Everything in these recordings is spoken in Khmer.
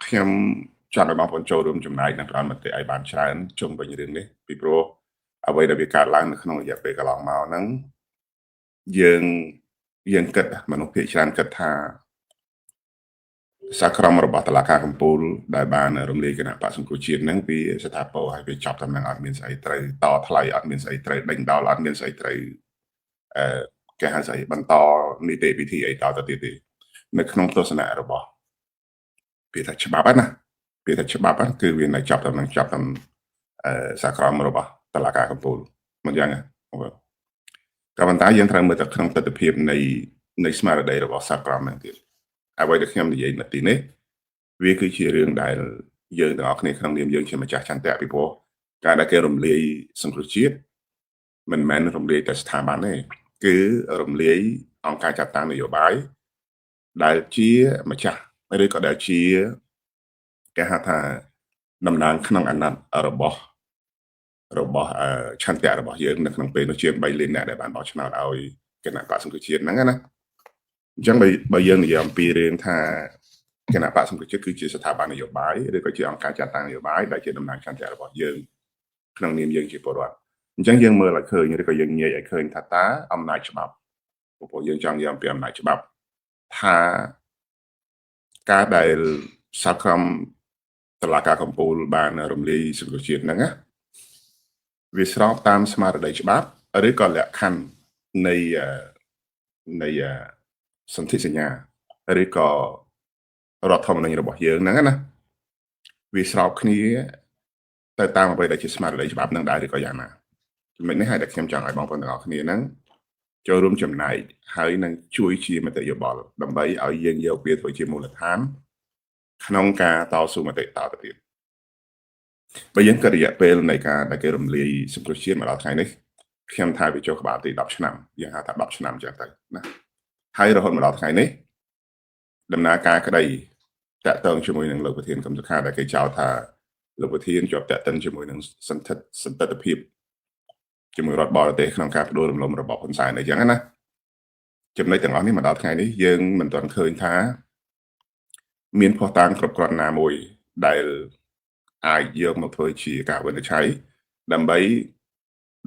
ខ្ញុំចង់ឲ្យបងប្អូនចូលរួមចំណែកនិងផ្ដល់មតិឲ្យបានច្រើនជុំវិញរឿងនេះពីព្រោះអ្វីដែលវាកើតឡើងនៅក្នុងរយៈពេលកន្លងមកហ្នឹងយើងគិតមនុស្សភាគច្រើនគិតថាសាក្រមរបស់តុលាការកំពូលដែលបានរំលាយគណៈបក្សសង្គ្រោះជាតិហ្នឹងវាស្ថាពរឲ្យវាចប់តាមនឹងអត់មានស្អីត្រូវតថ្លៃអត់មានស្អីត្រូវដេញដោលអត់មានស្អីត្រូវគេហៅស្អីបន្តនីតិវិធីអីតទៅទៀតទេនៅក្នុងទស្សនៈរបស់ពាក្យថាច្បាប់ណាពាក្យថាច្បាប់គឺវានៅចប់តាមនឹងចប់តាមសាក្រមរបស់តុលាការកំពូលមិនយ៉ាងណាក៏ប៉ុន្តែយើងត្រូវមើលទៅក្នុងទស្សនវិជ្ជានៃស្មារតីរបស់សាក្រមហ្នឹងទៀតអ្វីដែលខ្ញុំនិយាយនៅទីនេះវាគឺជារឿងដែលយើងទាំងអស់គ្នាក្នុងនាមយើងជាម្ចាស់ចន្ទៈពីព្រោះការដែលគេរំលាយសង្គ្រោះជាតិមិនមែនរំលាយតែស្ថាប័នទេគឺរំលាយអង្គការចាត់តាំងនយោបាយដែលជាម្ចាស់ឬក៏ដែលជាគេហៅថាតំណាងក្នុងអាណត្តិរបស់ឆន្ទៈរបស់យើងនៅក្នុងពេលនោះជា3លានអ្នកដែលបានបោះឆ្នោតឲ្យគណៈបក្សសង្គ្រោះជាតិហ្នឹងណាអញ្ចឹងបើយើងនិយាយអំពីរឿងថាគណៈបក្សសង្គ្រោះជាតិគឺជាស្ថាប័ននយោបាយឬក៏ជាអង្គការចាត់តាំងនយោបាយដែលជាតំណាងឆន្ទៈរបស់យើងក្នុងនាមយើងជាពលរដ្ឋអញ្ចឹងយើងមើលឲ្យឃើញឬក៏យើងងាយឲ្យឃើញថាតើអំណាចច្បាប់ព្រោះយើងចង់និយាយអំពីអំណាចច្បាប់ថាការដែលសាក្រមតុលាការកំពូលបានរំលាយសង្គ្រោះជាតិហ្នឹងណាវាស្របតាមស្មារតីច្បាប់ឬក៏លក្ខខណ្ឌនៃសន្ធិសញ្ញាឬក៏រដ្ឋធម្មនុញ្ញរបស់យើងហ្នឹងណាវាស្របគ្នាទៅតាមអ្វីដែលជាស្មារតីច្បាប់ហ្នឹងដែរឬក៏យ៉ាងណាចំណុចនេះហើយដែលខ្ញុំចង់ឲ្យបងប្អូនទាំងអស់គ្នាហ្នឹងចូលរួមចំណែកហើយនឹងជួយជាមតិយោបល់ដើម្បីឲ្យយើងយកវាធ្វើជាមូលដ្ឋានក្នុងការតស៊ូមតិតទៅទៀតបើយើងគិតរយៈពេលនៃការដែលគេរំលាយសង្គ្រោះជាតិមកដល់ថ្ងៃនេះខ្ញុំថាវាចូលក្បាលទី10ឆ្នាំយើងហៅថា10ឆ្នាំចឹងទៅណាហើយរហូតមកដល់ថ្ងៃនេះដំណើរការក្តីតាក់ទងជាមួយនឹងលោកប្រធានកឹមសុខាដែលគេចោទថាលោកប្រធានជាប់តាក់ទិនជាមួយនឹងសន្តិភាពជាមួយរដ្ឋបរទេសក្នុងការផ្ដួលរំលំរបបហ៊ុនសែនអីចឹងណាចំណុចទាំងអស់នេះមកដល់ថ្ងៃនេះយើងមិនទាន់ឃើញថាមានភស្តុតាងគ្រប់គ្រាន់ណាមួយដែលអាចយកមកធ្វើជាការវិនិច្ឆ័យដើម្បី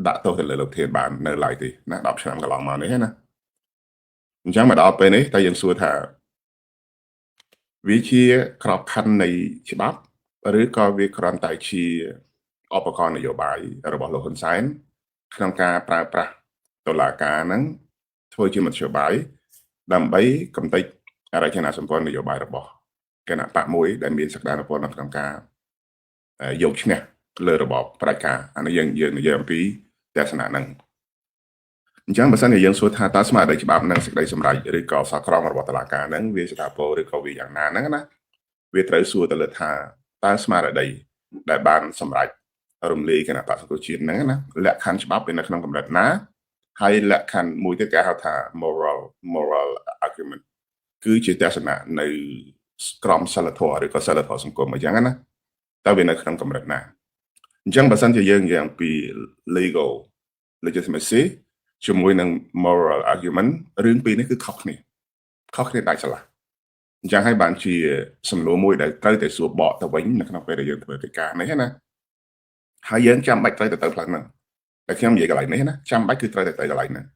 ដាក់ទោសទៅលើលោកធានបាននៅឡើយទេណា10ឆ្នាំកន្លងមកនេះណាអញ្ចឹងមកដល់ពេលនេះតែយើងសួរថាវាជាក្របខ័ណ្ឌនៃច្បាប់ឬក៏វាគ្រាន់តែជាឧបករណ៍នយោបាយរបស់លោកហ៊ុនសែនក្នុងការប្រើប្រាស់តុលាការហ្នឹងធ្វើជាមធ្យោបាយដើម្បីកំទេចរចនាសម្ព័ន្ធនយោបាយរបស់គណៈបកមួយដែលមានសក្តានុពលនៅក្នុងការយកឈ្នះលើរបបផ្ដាច់ការអានេះយើងនិយាយអំពីទស្សនៈហ្នឹងអញ្ចឹងបើសិនជាយើងសួរថាតើស្មារតីច្បាប់និងសេចក្តីសម្រេចឬក៏សាក្រមរបស់តុលាការហ្នឹងវាស្ថាពរឬក៏វាយ៉ាងណាហ្នឹងណាវាត្រូវសួរទៅលើថាតើស្មារតីដែលបានសម្រេចរំលាយគណៈបក្សសង្គ្រោះជាតិហ្នឹងណាលក្ខខណ្ឌច្បាប់វានៅក្នុងកម្រិតណាហើយលក្ខខណ្ឌមួយទៀតគេហៅថា moral argument គឺជាទស្សនៈនៅក្រមសីលធម៌ឬក៏សីលធម៌សង្គមអញ្ចឹងណាតើវានៅក្នុងកម្រិតណាអញ្ចឹងបើសិនជាយើងនិយាយអំពី legal legitimacy ជាមួយនឹង moral argument រឿងពីរនេះគឺខុសគ្នាដាច់ស្រឡះអញ្ចឹងហើយបានជាសំណួរមួយដែលត្រូវតែសួរបកទៅវិញនៅក្នុងពេលដែលយើងធ្វើកិច្ចការនេះណាហើយយើងចាំបាច់ត្រូវទៅផ្លូវហ្នឹងតែខ្ញុំនិយាយកន្លែងនេះណាចាំបាច់គឺត្រូវតែទៅកន្លែងហ្នឹង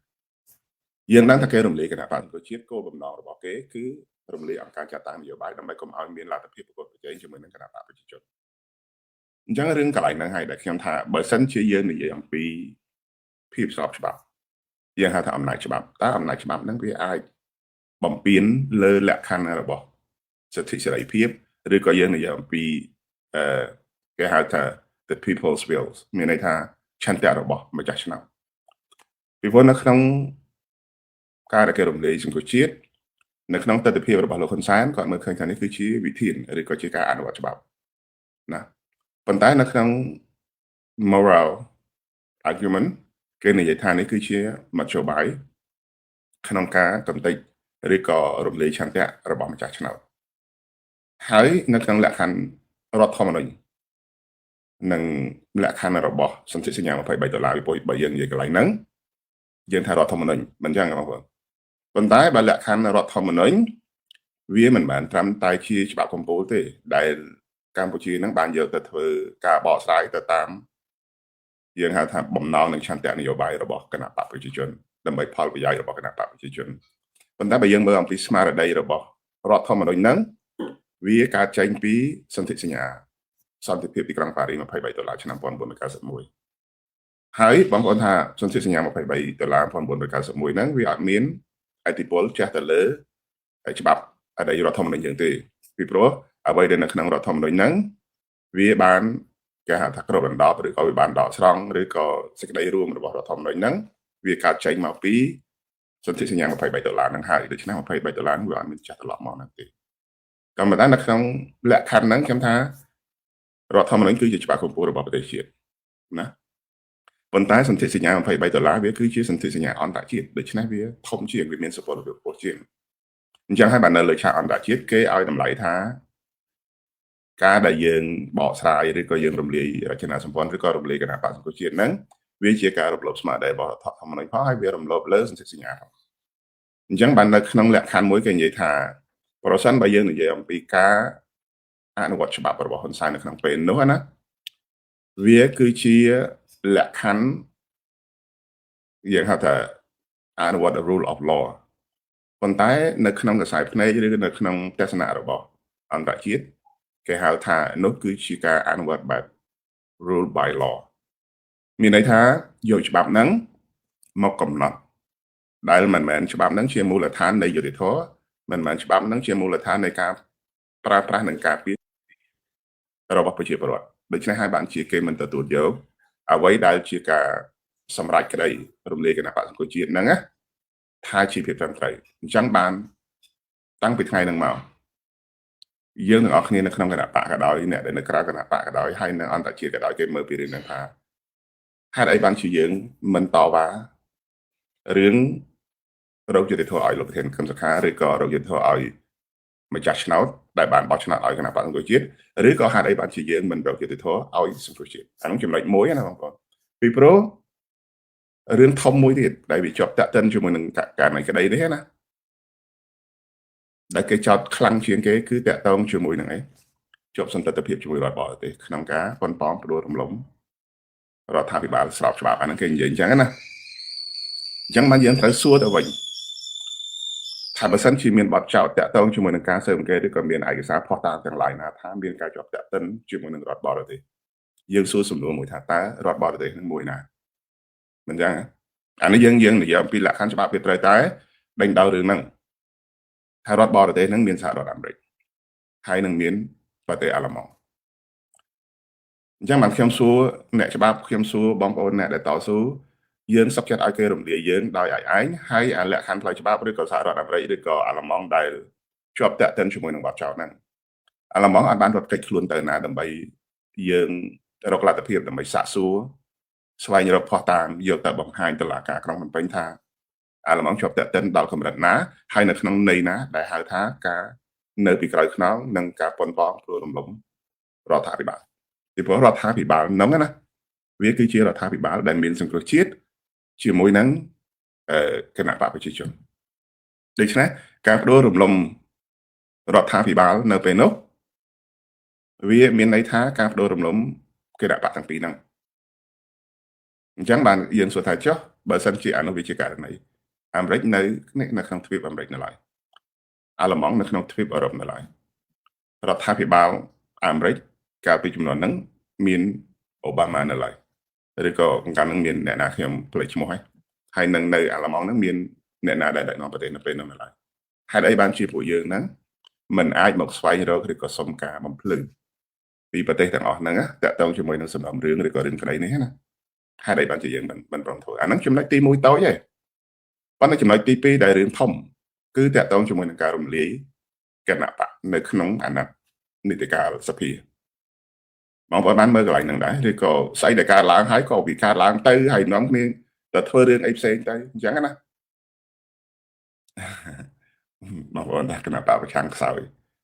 យើងដឹងថាគេរំលាយគណៈបក្សសង្គ្រោះជាតិគោលបំណងរបស់គេគឺរំលាយអង្គការចាត់តាំងនយោបាយដើម្បីកុំឲ្យមានលទ្ធភាពប្រកួតប្រជែងជាមួយនឹងគណៈបកប្រជាជនអញ្ចឹងរឿងកន្លែងហ្នឹងហើយដែលខ្ញុំថាបើសិនជាយើងនិយាយអំពីភាពស្របច្បាប់យើងហៅថាអំណាចច្បាប់តើអំណាចច្បាប់ហ្នឹងវាអាចបំពេញលើលក្ខខណ្ឌរបស់សិទ្ធិសេរីភាពឬក៏យើងនិយាយអំពីគេហៅថា the people's will មានន័យថាឆន្ទៈរបស់ម្ចាស់ឆ្នោតពីព្រោះនៅក្នុងការដែលគេរំលាយសង្គ្រោះជាតិនៅក្នុងទស្សនវិជ្ជារបស់លោកហ៊ុនសែនគាត់មើលឃើញថានេះគឺជាវិធានឬក៏ជាការអនុវត្តច្បាប់ណាប៉ុន្តែនៅក្នុង moral argument គេនិយាយថានេះគឺជាមធ្យោបាយក្នុងការកំទេចឬក៏រំលាយឆន្ទៈរបស់ម្ចាស់ឆ្នោតហើយនៅក្នុងលក្ខខណ្ឌរដ្ឋធម្មនុញ្ញនិងលក្ខខណ្ឌរបស់សន្ធិសញ្ញា$23ពីព្រោះបើយើងនិយាយកន្លែងហ្នឹងយើងថារដ្ឋធម្មនុញ្ញមិនចឹងបងប្អូនប៉ុន្តែបើលក្ខខណ្ឌរដ្ឋធម្មនុញ្ញ វាមិនមែនត្រឹមតែជាច្បាប់កម្ពុជាទេដែលកម្ពុជានឹងបានយកទៅធ្វើការបកស្រាយទៅតាមយើងហៅថាបំណងនិងឆន្ទៈនយោបាយរបស់គណៈបកប្រជាជនដើម្បីផលប្រយោជន៍របស់គណៈបកប្រជាជនប៉ុន្តែបើយើងមើលអំពីស្មារតីរបស់រដ្ឋធម្មនុញ្ញហ្នឹងវាកើតចេញពីសន្ធិសញ្ញាសន្តិភាពទីក្រុងប៉ារីស$23ឆ្នាំ1991ហើយបងប្អូនថាសន្ធិសញ្ញា$231991ហ្នឹងវាអត់មានឥទ្ធិពលចេះទៅលើច្បាប់អតីតរដ្ឋធម្មនុញ្ញយើងទេពីព្រោះអ្វីដែលនៅក្នុងរដ្ឋធម្មនុញ្ញហ្នឹងវាបានគេហៅថាគ្របដណ្ដប់ឬក៏វាបានដកស្រង់ឬក៏សេចក្តីរួមរបស់រដ្ឋធម្មនុញ្ញហ្នឹងវាកើតចេញមកពីសន្ធិសញ្ញា$23ហ្នឹងហើយដូច្នេះ$23វាអត់មានចាស់ត្រឡប់មកហ្នឹងទេក៏ប៉ុន្តែនៅក្នុងលក្ខខណ្ឌហ្នឹងខ្ញុំថារដ្ឋធម្មនុញ្ញគឺជាច្បាប់កម្ពុជារបស់ប្រទេសជាតិណាប៉ុន្តែសន្ធិសញ្ញា$23វាគឺជាសន្ធិសញ្ញាអន្តរជាតិដូច្នេះវាធំជាងវាមានសុពលភាពខ្ពស់ជាងអញ្ចឹងហើយបាននៅលើឆាកអន្តរជាតិគេឲ្យតម្លៃថាការដែលយើងបកស្រាយឬក៏យើងរំលាយរចនាសម្ព័ន្ធឬក៏រំលាយគណៈបក្សសង្គមជាតិហ្នឹងវាជាការរំលោភស្មារតីរបស់រដ្ឋធម្មនុញ្ញផងហើយវារំលោភលើសន្ធិសញ្ញាផងអញ្ចឹងបាននៅក្នុងលក្ខខណ្ឌមួយគេនិយាយថាប្រសិនបើយើងនិយាយអំពីការអនុវត្តច្បាប់របស់ហ៊ុនសែននៅក្នុងពេលនោះណាវាគឺជាលក្ខខណ្ឌយើងហៅថាអនុវត្ត rule of law ប៉ុន្តែនៅក្នុងខ្សែភ្នែកឬនៅក្នុងទស្សនៈរបស់អន្តរជាតិគេហៅថានោះគឺជាការអនុវត្តបែប rule by law មានន័យថាយកច្បាប់ហ្នឹងមកកំណត់ដែលមិនមែនច្បាប់ហ្នឹងជាមូលដ្ឋាននៃយុត្តិធម៌មិនមែនច្បាប់ហ្នឹងជាមូលដ្ឋាននៃការប្រើប្រាស់និងការពាររបស់ប្រជាពលរដ្ឋដូច្នេះហើយបានជាគេមិនទទួលយកអ្វីដែលជាការសម្រេចក្តីរំលាយគណៈបក្សសង្គមជាតិហ្នឹងណាថាជាភាពត្រឹមត្រូវអញ្ចឹងបានតាំងពីថ្ងៃហ្នឹងមកយើងទាំងអស់គ្នានៅក្នុងគណៈបកក៏ដោយអ្នកដែលនៅក្រៅគណៈបកក៏ដោយហើយនៅអន្តរជាតិក៏ដោយគេមើលពីរឿងហ្នឹងថាហេតុអីបានជាយើងមិនតវ៉ារឿងរោគយុត្តិធម៌ឲ្យលោកប្រធានគឹមសុខាឬក៏រោគយុត្តិធម៌ឲ្យម្ចាស់ឆ្នោតដែលបានបោះឆ្នោតឲ្យគណៈបក្សសង្គមជាតិឬក៏ហេតុអីបានជាយើងមិនរោគយុត្តិធម៌ឲ្យសង្គមជាតិអានោះចំណុចមួយណាបងប្អូនពីព្រោះរឿងធំមួយទៀតដែលវាជាប់តាក់ទិនជាមួយនឹងការនៃក្តីនេះណាដែលគេចោទខ្លាំងជាងគេគឺតាក់ទងជាមួយនឹងអីជាប់សន្តិភាពជាមួយរដ្ឋបរទេសក្នុងការប៉ុនប៉ងផ្ដួលរំលំរដ្ឋាភិបាលស្របច្បាប់អាហ្នឹងគេនិយាយអញ្ចឹងណាអញ្ចឹងបានយើងត្រូវសួរទៅវិញថាបើសិនជាមានបទចោទតាក់ទងជាមួយនឹងការស៊ើបអង្កេតឬក៏មានឯកសារផុសតាងទាំងឡាយណាថាមានការជាប់តាក់ទិនជាមួយនឹងរដ្ឋបរទេសយើងសួរសំណួរមួយថាតើរដ្ឋបរទេសនឹងមួយណាមិនចឹងអានេះយើងនិយាយអំពីលក្ខខណ្ឌច្បាប់វាត្រូវតែដេញដោលរឿងហ្នឹងថារដ្ឋបរទេសហ្នឹងមានសហរដ្ឋអាមេរិកហើយនឹងមានប្រទេសអាល្លឺម៉ង់អញ្ចឹងបានខ្ញុំសួរអ្នកច្បាប់ខ្ញុំសួរបងប្អូនអ្នកដែលតស៊ូយើងសុខចិត្តឲ្យគេរំលាយយើងដោយឯងហើយអាលក្ខខណ្ឌផ្លូវច្បាប់ឬក៏សហរដ្ឋអាមេរិកឬក៏អាល្លឺម៉ង់ដែលជាប់តាក់ទិនជាមួយនឹងបទចោទហ្នឹងអាល្លឺម៉ង់អាចបានរត់គេចខ្លួនទៅណាដើម្បីយើងរកលទ្ធភាពដើម្បីសាកសួរស្វែងរកផុសតាងយកទៅបង្ហាញតុលាការក្រុងភ្នំពេញថាអាល្លឺម៉ង់ជាប់តាក់ទិនដល់កម្រិតណាហើយនៅក្នុងន័យណាដែលហៅថាការនៅពីក្រោយខ្នងនិងការប៉ុនប៉ងព្រោះរំលំរដ្ឋាភិបាលពីព្រោះរដ្ឋាភិបាលហ្នឹងណាវាគឺជារដ្ឋាភិបាលដែលមានសង្គ្រោះជាតិជាមួយនឹងគណៈបកប្រជាជនដូច្នេះការផ្ដួលរំលំរដ្ឋាភិបាលនៅពេលនោះវាមានន័យថាការផ្ដួលរំលំគណៈបកទាំងពីរហ្នឹងអញ្ចឹងបានយើងសួរថាចុះបើសិនជាអនុវិជាករណីអាមេរិកនៅក្នុងទ្វីបអាមេរិកនៅឡើយអាល្លឺម៉ង់នៅក្នុងទ្វីបអឺរ៉ុបនៅឡើយរដ្ឋាភិបាលអាមេរិកកាលពីចំនួនហ្នឹងមានអូបាម៉ានៅឡើយឬក៏កាលហ្នឹងមានអ្នកណាខ្ញុំភ្លេចឈ្មោះហើយនឹងនៅអាល្លឺម៉ង់ហ្នឹងមានអ្នកណាដែលដឹកនាំប្រទេសនៅពេលនោះនៅឡើយហេតុអីបានជាពួកយើងហ្នឹងមិនអាចមកស្វែងរកឬក៏សុំការបំភ្លឺពីប្រទេសទាំងអស់ហ្នឹងតាក់ទងជាមួយនឹងសំណុំរឿងឬក៏រឿងក្តីនេះណាហេតុអីបានជាយើងមិនព្រមធ្វើអាហ្នឹងចំណុចទី1តូចទេប៉ុន្តែចំណុចទី2ដែលរឿងធំគឺតាក់ទងជាមួយនឹងការរំលាយគណៈបកនៅក្នុងអាណត្តិនីតិកាលសភាបងប្អូនបានមើលកន្លែងហ្នឹងដែរឬក៏ស្អីដែលកើតឡើងហើយក៏វាកើតឡើងទៅហើយនាំគ្នាទៅធ្វើរឿងអីផ្សេងទៅអញ្ចឹងណាបងប្អូនថាគណៈបកប្រឆាំងខ្សោយ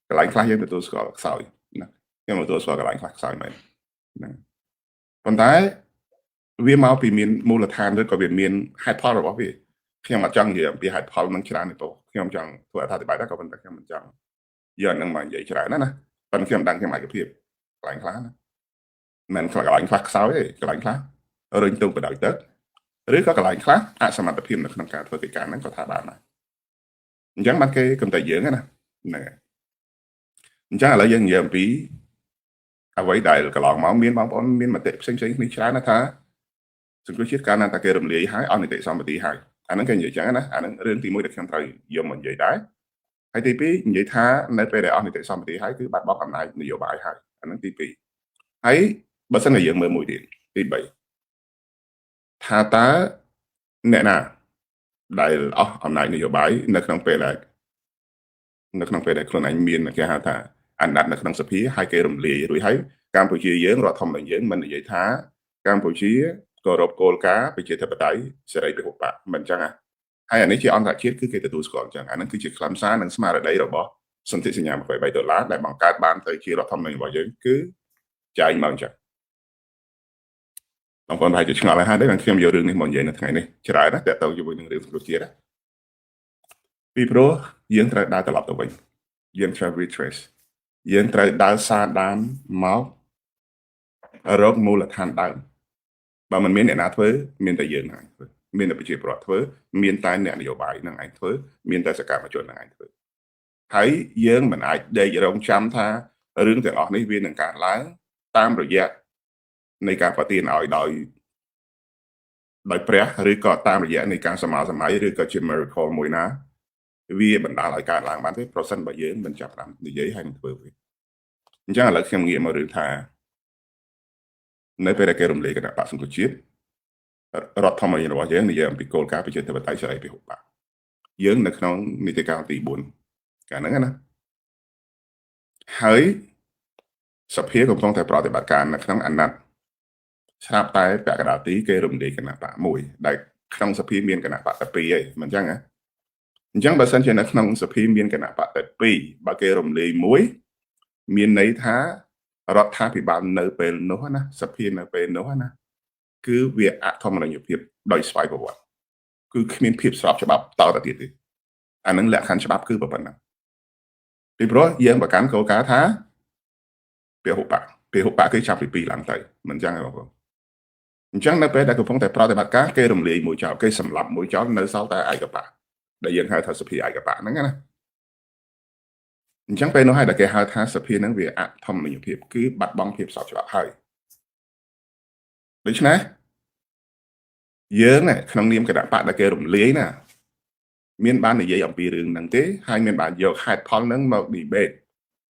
កន្លែងខ្លះយើងទទួលស្គាល់ខ្សោយណាខ្ញុំទទួលស្គាល់កន្លែងខ្លះខ្សោយមែនហ្នឹងប៉ុន្តែវាមកពីមានមូលដ្ឋានឬក៏វាមានហេតុផលរបស់វាខ្ញុំអត់ចង់និយាយអំពីហេតុផលនឹងច្រើនទេបងខ្ញុំចង់ធ្វើអត្ថាធិប្បាយដែរក៏ប៉ុន្តែខ្ញុំមិនចង់ យកនឹងមកនិយាយច្រើនណាប៉ុន្តែខ្ញុំដឹងខ្ញុំឯកភាពកន្លែងខ្លះណាមិនកន្លែងខ្លះខ្សោយទេកន្លែងខ្លះរុញទុំបដ ாய் ទឹកឬក៏កន្លែងខ្លះអសមត្ថភាពនៅក្នុងការធ្វើកិច្ចការហ្នឹងក៏ថាបានដែរអញ្ចឹងបានគេគំតែយើងណាហ្នឹងហើយអញ្ចឹងឥឡូវយើងនិយាយអំពីអ្វីដែលកន្លងមកមានបងប្អូនមានមតិផ្សេងៗគ្នាច្រើនណាស់ថាសង្គ្រោះជាតិកាលណាតែគេរំលាយហើយអស់នីតិសម្បទាហើយអាហ្នឹងគេនិយាយចឹងណាអាហ្នឹងរឿងទី1ដែលខ្ញុំត្រូវយកមកនិយាយដែរហើយទី2និយាយថានៅពេលដែលអស់នីតិសម្បទាហើយគឺបាត់បង់អំណាចនយោបាយហើយអាហ្នឹងទី2ហើយបើសិនជាយើងមើលមួយទៀតទី3ថាតើអ្នកណាដែលអស់អំណាចនយោបាយនៅក្នុងពេលដែលខ្លួនឯងមានគេហៅថាអណ្ដាតនៅក្នុងសភាហើយគេរំលាយរួចហើយកម្ពុជាយើងរដ្ឋធម្មនុញ្ញយើងមិននិយាយថាកម្ពុជាគោរពគោលការណ៍ប្រជាធិបតេយ្យសេរីពហុបកមិនចឹងហើយអានេះជាអន្តរជាតិគឺគេទទួលស្គាល់ចឹងអានឹងគឺជាខ្លឹមសារនិងស្មារតីរបស់សន្ធិសញ្ញា$23ដែលបង្កើតបានទៅជារដ្ឋធម្មនុញ្ញរបស់យើងគឺចែងមកចឹងបងប្អូនប្រហែលជាឆ្ងល់ហើយដែរខ្ញុំយករឿងនេះមកនិយាយនៅថ្ងៃនេះច្រើនណាស់តើតើជាមួយនឹងរឿងសង្គ្រោះជាតិពីព្រោះយើងត្រូវដើរត្រឡប់ទៅវិញយើងត្រូវ retrace យើងត្រូវដើរសារដានមករកមូលដ្ឋានដើមបើមិនមានអ្នកណាធ្វើមានតែយើងហ្នឹងធ្វើមានតែប្រជាពលរដ្ឋធ្វើមានតែអ្នកនយោបាយហ្នឹងឯងធ្វើមានតែសកម្មជនហ្នឹងឯងធ្វើហើយយើងមិនអាចដេករងចាំថារឿងទាំងអស់នេះវានឹងកើតឡើងតាមរយៈនៃការប្រទានឲ្យដោយព្រះឬក៏តាមរយៈនៃការសមាសម័យឬក៏ជា miracle មួយណាវាបណ្ដាលឲ្យកើតឡើងបានទេប្រសិនបើយើងមិនចាប់ផ្ដើមនិយាយហើយនឹងធ្វើវាអញ្ចឹងឥឡូវខ្ញុំងាកមករឿងថានៅពេលដែលគេរំលាយគណៈបក្សសង្គ្រោះជាតិរដ្ឋធម្មនុញ្ញរបស់យើងនិយាយអំពីគោលការណ៍ប្រជាធិបតេយ្យសេរីពហុបកយើងនៅក្នុងនីតិកាលទី4កាលហ្នឹងណាហើយសភាកំពុងតែប្រតិបត្តិការនៅក្នុងអាណត្តិស្រាប់តែពាក់កណ្ដាលទីគេរំលាយគណៈបកមួយដែលក្នុងសភាមានគណៈបកតែ2ឯងមិនអញ្ចឹងណាអញ្ចឹងបើសិនជានៅក្នុងសភាមានគណៈបកតែ2បើគេរំលាយមួយមានន័យថារដ្ឋាភិបាលនៅពេលនោះណាសភានៅពេលនោះណាគឺវាអធម្មញ្ញភាពដោយស្វ័យប្រវត្តិគឺគ្មានភាពស្របច្បាប់តទៅទៀតទេអានឹងលក្ខខណ្ឌច្បាប់គឺប៉ុណ្ណឹងពីព្រោះយើងប្រកាន់គោលការណ៍ថាពហុបកគឺចាប់ពី2ឡើងទៅមិនអញ្ចឹងទេបងប្អូនអញ្ចឹងនៅពេលដែលកំពុងតែប្រតិបត្តិការគេរំលាយមួយចោលគេសម្លាប់មួយចោលនៅសល់តែឯកបកដែលយើងហៅថាសភាឯកបកហ្នឹងណាអញ្ចឹងពេលនោះហើយដែលគេហៅថាសភាហ្នឹងវាអធម្មញ្ញភាពគឺបាត់បង់ភាពស្របច្បាប់ហើយដូច្នេះយើងក្នុងនាមគណៈបកដែលគេរំលាយណាមានបាននិយាយអំពីរឿងហ្នឹងទេហើយមានបានយកហេតុផលហ្នឹងមក debate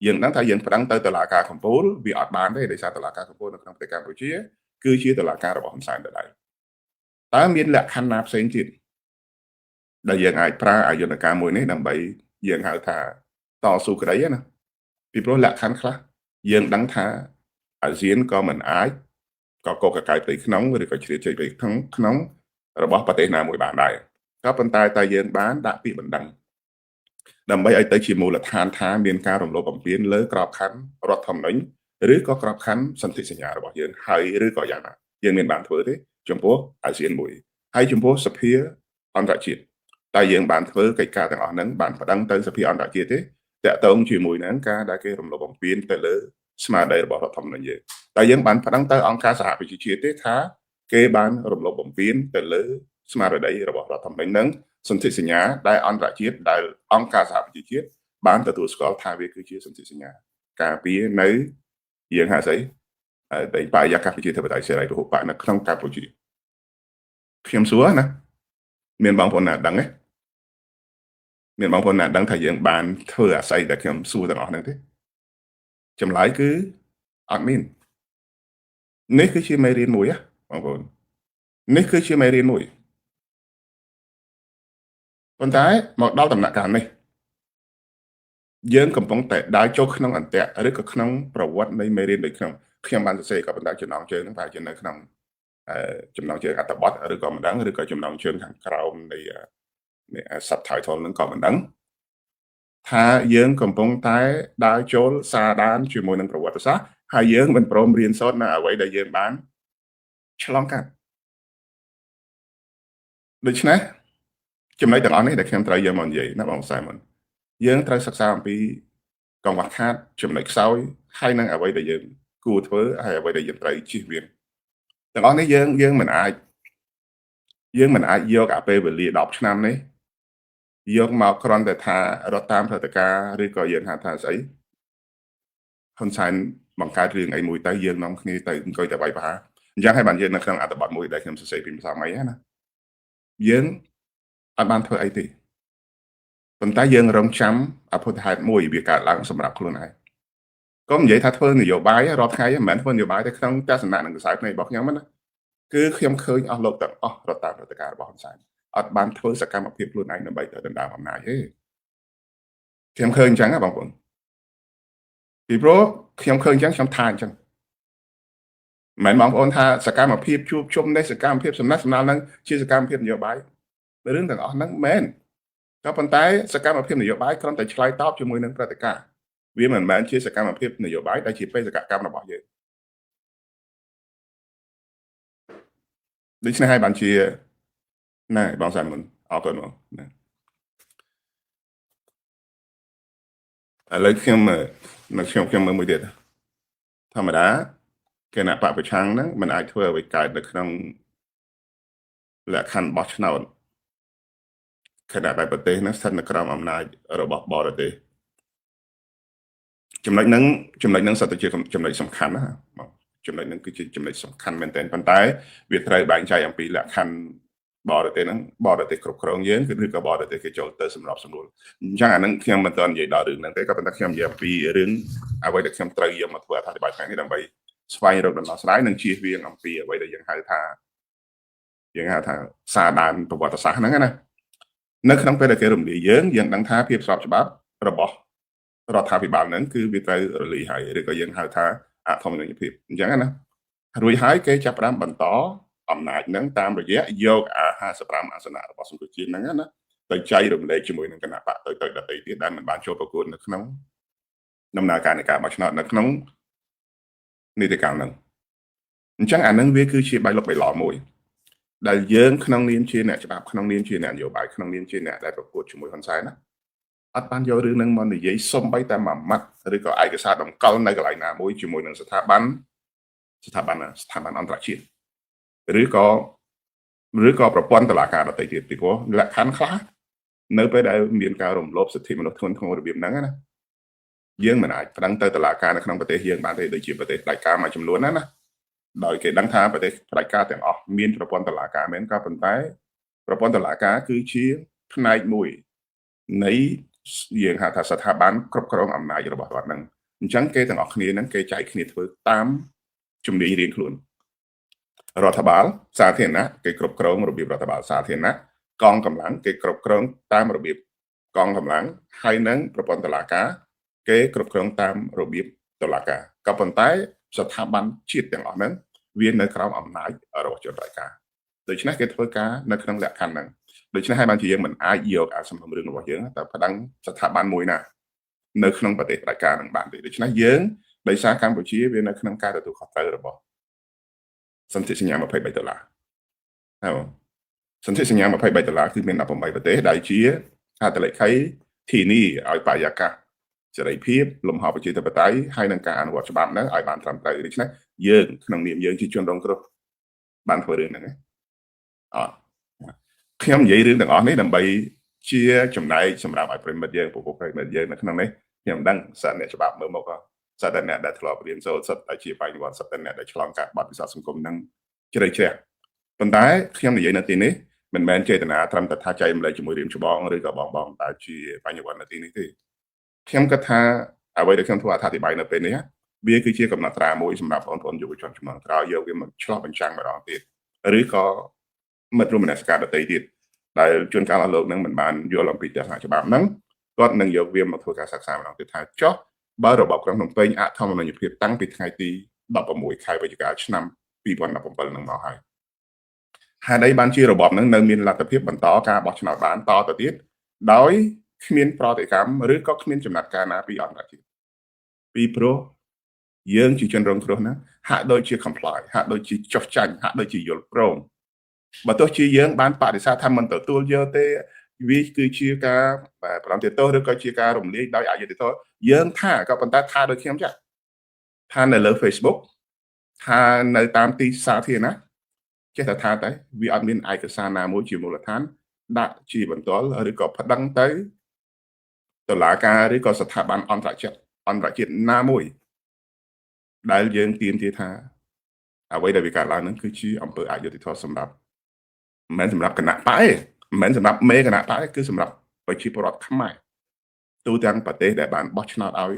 យើងដឹងថាយើងប្តឹងទៅតុលាការកំពូលវាអត់បានទេដោយសារតុលាការកំពូលនៅក្នុងប្រទេសកម្ពុជាគឺជាតុលាការរបស់ហ៊ុនសែនដដែលតើមានលក្ខខណ្ឌណាផ្សេងទៀតដែលយើងអាចប្រើអយន្តការមួយនេះដើម្បីយើងហៅថាតស៊ូក្តីណាពីព្រោះលក្ខខណ្ឌខ្លះយើងដឹងថាអាស៊ានក៏មិនអាចក៏កកកាយផ្ទៃក្នុងឬក៏ជ្រៀតជ្រែកផ្ទៃក្នុងរបស់ប្រទេសណាមួយបានដែរក៏ប៉ុន្តែតែយើងបានដាក់ពាក្យបណ្ដឹងដើម្បីឲ្យទៅជាមូលដ្ឋានថាមានការរំលោភបំពានលើក្របខ័ណ្ឌរដ្ឋធម្មនុញ្ញឬក៏ក្របខ័ណ្ឌសន្ធិសញ្ញារបស់យើងហើយឬក៏យ៉ាងណាយើងមានបានធ្វើទេចំពោះអាស៊ានមួយហើយចំពោះសភាអន្តរជាតិតែយើងបានធ្វើកិច្ចការទាំងអស់ហ្នឹងបានប្តឹងទៅសភាអន្តរជាតិទេតាក់ទងជាមួយនឹងការដែលគេរំលោភបំពានទៅលើស្មារតីរបស់រដ្ឋធម្មនុញ្ញយើងតែយើងបានប្តឹងទៅអង្គការសហប្រជាជាតិទេថាគេបានរំលោភបំពានទៅលើស្មារតីរបស់រដ្ឋធម្មនុញ្ញហ្នឹងសន្ធិសញ្ញាដែលអន្តរជាតិដែលអង្គការសហប្រជាជាតិបានទទួលស្គាល់ថាវាគឺជាសន្ធិសញ្ញាការពារនៅយើងហៅស្អីតែបរិយាកាសប្រជាធិបតេយ្យសេរីពហុបកនៅក្នុងកម្ពុជាខ្ញុំសួរណាមានបងប្អូនណាដឹងទេមានបងប្អូនណាដឹងថាយើងបានធ្វើអាស្រ័យតែខ្ញុំសួរទាំងអស់ហ្នឹងទេចម្លើយគឺអត់មាននេះគឺជាមេរៀនមួយបងប្អូននេះគឺជាមេរៀនមួយប៉ុន្តែមកដល់ដំណាក់កាលនេះយើងកំពុងតែដើរចូលក្នុងអន្តៈឬក៏ក្នុងប្រវត្តិនៃមេរៀនដូចខ្ញុំបានសរសេរក៏ប៉ុន្តែចំណងជើងហ្នឹងប្រហែលជានៅក្នុងចំណងជើងអត្ថបទឬក៏មិនដឹងឬក៏ចំណងជើងខាងក្រោមនៃ subtitle ហ្នឹងក៏មិនដឹងថាយើងកំពុងតែដើរចូលសារដានជាមួយនឹងប្រវត្តិសាស្ត្រហើយយើងមិនព្រមរៀនសូត្រនៅអ្វីដែលយើងបានឆ្លងកាត់ដូច្នេះចំណុចទាំងអស់នេះដែលខ្ញុំត្រូវយកមកនិយាយណាបងសែមុនយើងត្រូវសិក្សាអំពី កង្វះខាតចំណុចខ្សោយហើយនឹងអ្វីដែលយើងគួរធ្វើហើយអ្វីដែលយើងត្រូវជៀសវាងទាំងអស់នេះយើងមិនអាចយកអាពេលវេលា10ឆ្នាំនេះយកមកគ្រាន់តែថារត់តាមព្រឹត្តិការណ៍ឬក៏យើងហៅថាស្អីហ៊ុនសែនបង្កើតរឿងអីមួយទៅយើងនាំគ្នាទៅអង្គុយតែវាយប្រហារអញ្ចឹងហើយបានយើងនៅក្នុងអត្ថបទមួយដែលខ្ញុំសរសេរពីម្សិលមិញណាយើងអត់បានធ្វើអីទេប៉ុន្តែយើងរងចាំអភូតហេតុមួយវាកើតឡើងសម្រាប់ខ្លួនឯងក៏និយាយថាធ្វើនយោបាយរាល់ថ្ងៃមិនមែនធ្វើនយោបាយតែក្នុងទស្សនៈនិងខ្សែភ្នែករបស់ខ្ញុំណាគឺខ្ញុំឃើញអស់លោកទាំងអស់រត់តាមព្រឹត្តិការណ៍របស់ហ៊ុនសែនអត់បានធ្វើសកម្មភាពខ្លួនឯងដើម្បីទៅដណ្ដើមអំណាចទេខ្ញុំឃើញអញ្ចឹងណាបងប្អូនពីព្រោះខ្ញុំឃើញអញ្ចឹងខ្ញុំថាអញ្ចឹងមិនមែនបងប្អូនថាសកម្មភាពជួបជុំនេះសកម្មភាពសំណាក់សំណាលនឹងជាសកម្មភាពនយោបាយរឿងទាំងអស់ហ្នឹងមែនក៏ប៉ុន្តែសកម្មភាពនយោបាយគ្រាន់តែឆ្លើយតបជាមួយនឹងព្រឹត្តិការណ៍វាមិនមែនជាសកម្មភាពនយោបាយដែលជាបេសកកម្មរបស់យើងដូច្នេះហើយបានជាណែបងសាមុនអរគុណបងណាឥឡូវខ្ញុំមើលមួយទៀតធម្មតាគណៈបពប្រឆាំងហ្នឹងมันអាចធ្វើអ្វីកើតនៅក្នុងលក្ខខណ្ឌបោះឆ្នោតខណៈដែលប្រទេសហ្នឹងស្ថិតនៅក្រោមអំណាចរបស់បរទេសចំណុចហ្នឹងសិតតែជាចំណុចសំខាន់ណាចំណុចហ្នឹងគឺជាចំណុចសំខាន់មែនទែនប៉ុន្តែវាត្រូវបែងចែកអំពីលក្ខខណ្ឌបរទេសហ្នឹងបរទេសគ្រប់គ្រងយើងឬក៏បរទេសគេចូលទៅសម្របសម្រួលអញ្ចឹងអាហ្នឹងខ្ញុំមិនទាន់និយាយដល់រឿងហ្នឹងទេក៏ប៉ុន្តែខ្ញុំនិយាយអំពីរឿងអ្វីដែលខ្ញុំត្រូវយកមកធ្វើអធិប្បាយថ្ងៃនេះដើម្បីស្វែងរកដំណោះស្រាយនិងជៀសវាងអំពីអ្វីដែលយើងហៅថាសារដានប្រវត្តិសាស្ត្រហ្នឹងណានៅក្នុងពេលដែលគេរំលាយយើងដឹងថាភាពស្របច្បាប់របស់រដ្ឋាភិបាលហ្នឹងគឺវាត្រូវរលាយហើយឬក៏យើងហៅថាអធិបតេយ្យភាពអញ្ចឹងណារួចហើយគេចាប់ផ្ដើមបន្តអំណាចហ្នឹងតាមរយៈយក55អាសនៈរបស់សង្គមជាតិហ្នឹងណាទៅចែករំលែកជាមួយនឹងគណៈបកទៅដទៃទៀតដែលមិនបានចូលប្រកួតនៅក្នុងដំណើរការនៃការបោះឆ្នោតនៅក្នុងនីតិកាលហ្នឹងអញ្ចឹងអាហ្នឹងវាគឺជាបាយលុកបាយឡមួយដែលយើងក្នុងនាមជាអ្នកច្បាប់ក្នុងនាមជាអ្នកនយោបាយក្នុងនាមជាអ្នកដែលប្រកួតជាមួយហ៊ុនសែនណាអត់បានយករឿងហ្នឹងមកនិយាយសំបីតែមួយម៉ាត់ឬក៏ឯកសារតម្កល់នៅកន្លែងណាមួយជាមួយនឹងស្ថាប័នអន្តរជាតិឬក៏ប្រព័ន្ធតុលាការដទៃទៀតពីព្រោះលក្ខខណ្ឌខ្លះនៅពេលដែលមានការរំលោភសិទ្ធិមនុស្សធ្ងន់ធ្ងររបៀបហ្នឹងណាយើងមិនអាចប្តឹងទៅតុលាការនៅក្នុងប្រទេសយើងបានទេដូចជាប្រទេសផ្ដាច់ការមួយចំនួនណាដោយគេដឹងថាប្រទេសផ្ដាច់ការទាំងអស់មានប្រព័ន្ធតុលាការមែនក៏ប៉ុន្តែប្រព័ន្ធតុលាការគឺជាផ្នែកមួយនៃយើងហៅថាស្ថាប័នគ្រប់គ្រងអំណាចរបស់រដ្ឋហ្នឹងអញ្ចឹងគេទាំងអស់គ្នាហ្នឹងគេចែកគ្នាធ្វើតាមជំនាញរៀងខ្លួនរដ្ឋបាលសាធារណៈគេគ្រប់គ្រងរបៀបរដ្ឋបាលសាធារណៈកងកម្លាំងគេគ្រប់គ្រងតាមរបៀបកងកម្លាំងហើយនឹងប្រព័ន្ធតុលាការគេគ្រប់គ្រងតាមរបៀបតុលាការក៏ប៉ុន្តែស្ថាប័នជាតិទាំងអស់ហ្នឹងវានៅក្រោមអំណាចរបស់ជនរាយការដូច្នេះគេធ្វើការនៅក្នុងលក្ខខណ្ឌហ្នឹងដូច្នេះហើយបានជាយើងមិនអាចយកអាសំណុំរឿងរបស់យើងទៅប្តឹងស្ថាប័នមួយណានៅក្នុងប្រទេសផ្ដាច់ការនឹងបានទេដូច្នេះយើងដោយសារកម្ពុជាវានៅក្នុងការទទួលខុសត្រូវរបស់សន្ធិសញ្ញា$23ហើយសន្ធិសញ្ញា$23គឺមាន18ប្រទេសដែលជាហត្ថលេខីធានាឲ្យបរិយាកាសសេរីភាពលំហប្រជាធិបតេយ្យហើយនឹងការអនុវត្តច្បាប់ហ្នឹងឲ្យបានត្រឹមត្រូវដូច្នេះយើងក្នុងនាមយើងជាជនរងគ្រោះបានធ្វើរឿងហ្នឹងអត់ខ្ញុំនិយាយរឿងទាំងអស់នេះដើម្បីជាចំណែកសម្រាប់ឲ្យប្រិមិត្តយើងពុកប្រិមិត្តយើងនៅក្នុងនេះខ្ញុំដឹងសិនអ្នកច្បាប់មើលមកសិនតែអ្នកដែលធ្លាប់រៀនសូត្រសិនតែជាបញ្ញវន្តសិនតែអ្នកដែលឆ្លងកាត់បទពិសោធន៍សង្គមនឹងជ្រៅជ្រះប៉ុន្តែខ្ញុំនិយាយនៅទីនេះមិនមែនចេតនាត្រឹមតែថាចែកម្លែកជាមួយរៀមច្បងឬក៏បងតែជាបញ្ញវន្តនៅទីនេះទេខ្ញុំគិតថាអ្វីដែលខ្ញុំធ្វើអធិប្បាយនៅពេលនេះវាគឺជាកំណត់ត្រាមួយសម្រាប់បងប្អូនយុវជនជំនាន់ក្រោយយកវាមកឆ្លោះបញ្ចាំងម្ដងទៀតឬក៏មិត្តរួមមនសិការដទៃទៀតដែលជួនកាលអស់លោកនឹងមិនបានយល់អំពីទស្សនៈច្បាប់ហ្នឹងគាត់នឹងយកវាមកធ្វើការសិក្សាម្ដងទៀតថាចុះបើរបបក្រុងភ្នំពេញអធិបតេយ្យភាពតាំងពីថ្ងៃទី16ខែវិច្ឆិកាឆ្នាំ2017នឹងមកហើយហេតុអីបានជារបបហ្នឹងនៅមានលទ្ធភាពបន្តការបោះឆ្នោតបានតទៅទៀតដោយគ្មានប្រតិកម្មឬក៏គ្មានចំណាត់ការណាពីអន្តរជាតិពីព្រោះយើងជាជនរងគ្រោះណាហាក់ដូចជា comply ហាក់ដូចជាចុះចាញ់ហាក់ដូចជាយល់ព្រមបើទោះជាយើងបានបដិសេធថាមិនទទួលយកទេ វាគឺជាការប្រំទាទោសឬក៏ជាការរំលាយដោយអយុត្តិធម៌យើងថាក៏ប៉ុន្តែថាដូចខ្ញុំចាស់ថានៅលើ Facebook ថានៅតាមទីសាធារណៈចេះតែថាតែវាអត់មានឯកសារណាមួយជាមូលដ្ឋានដាក់ជាបន្ទាល់ឬក៏ប្តឹងទៅតុលាការឬក៏ស្ថាប័នអន្តរជាតិណាមួយដែលយើងទាមទារថាអ្វីដែលវាកើតឡើងហ្នឹងគឺជាអំពើអយុត្តិធម៌សម្រាប់មិនមែនសម្រាប់គណៈបកទេមិនមែនសម្រាប់មេគណៈបកទេគឺសម្រាប់ប្រជាពលរដ្ឋខ្មែរទូទាំងប្រទេសដែលបានបោះឆ្នោតឲ្យ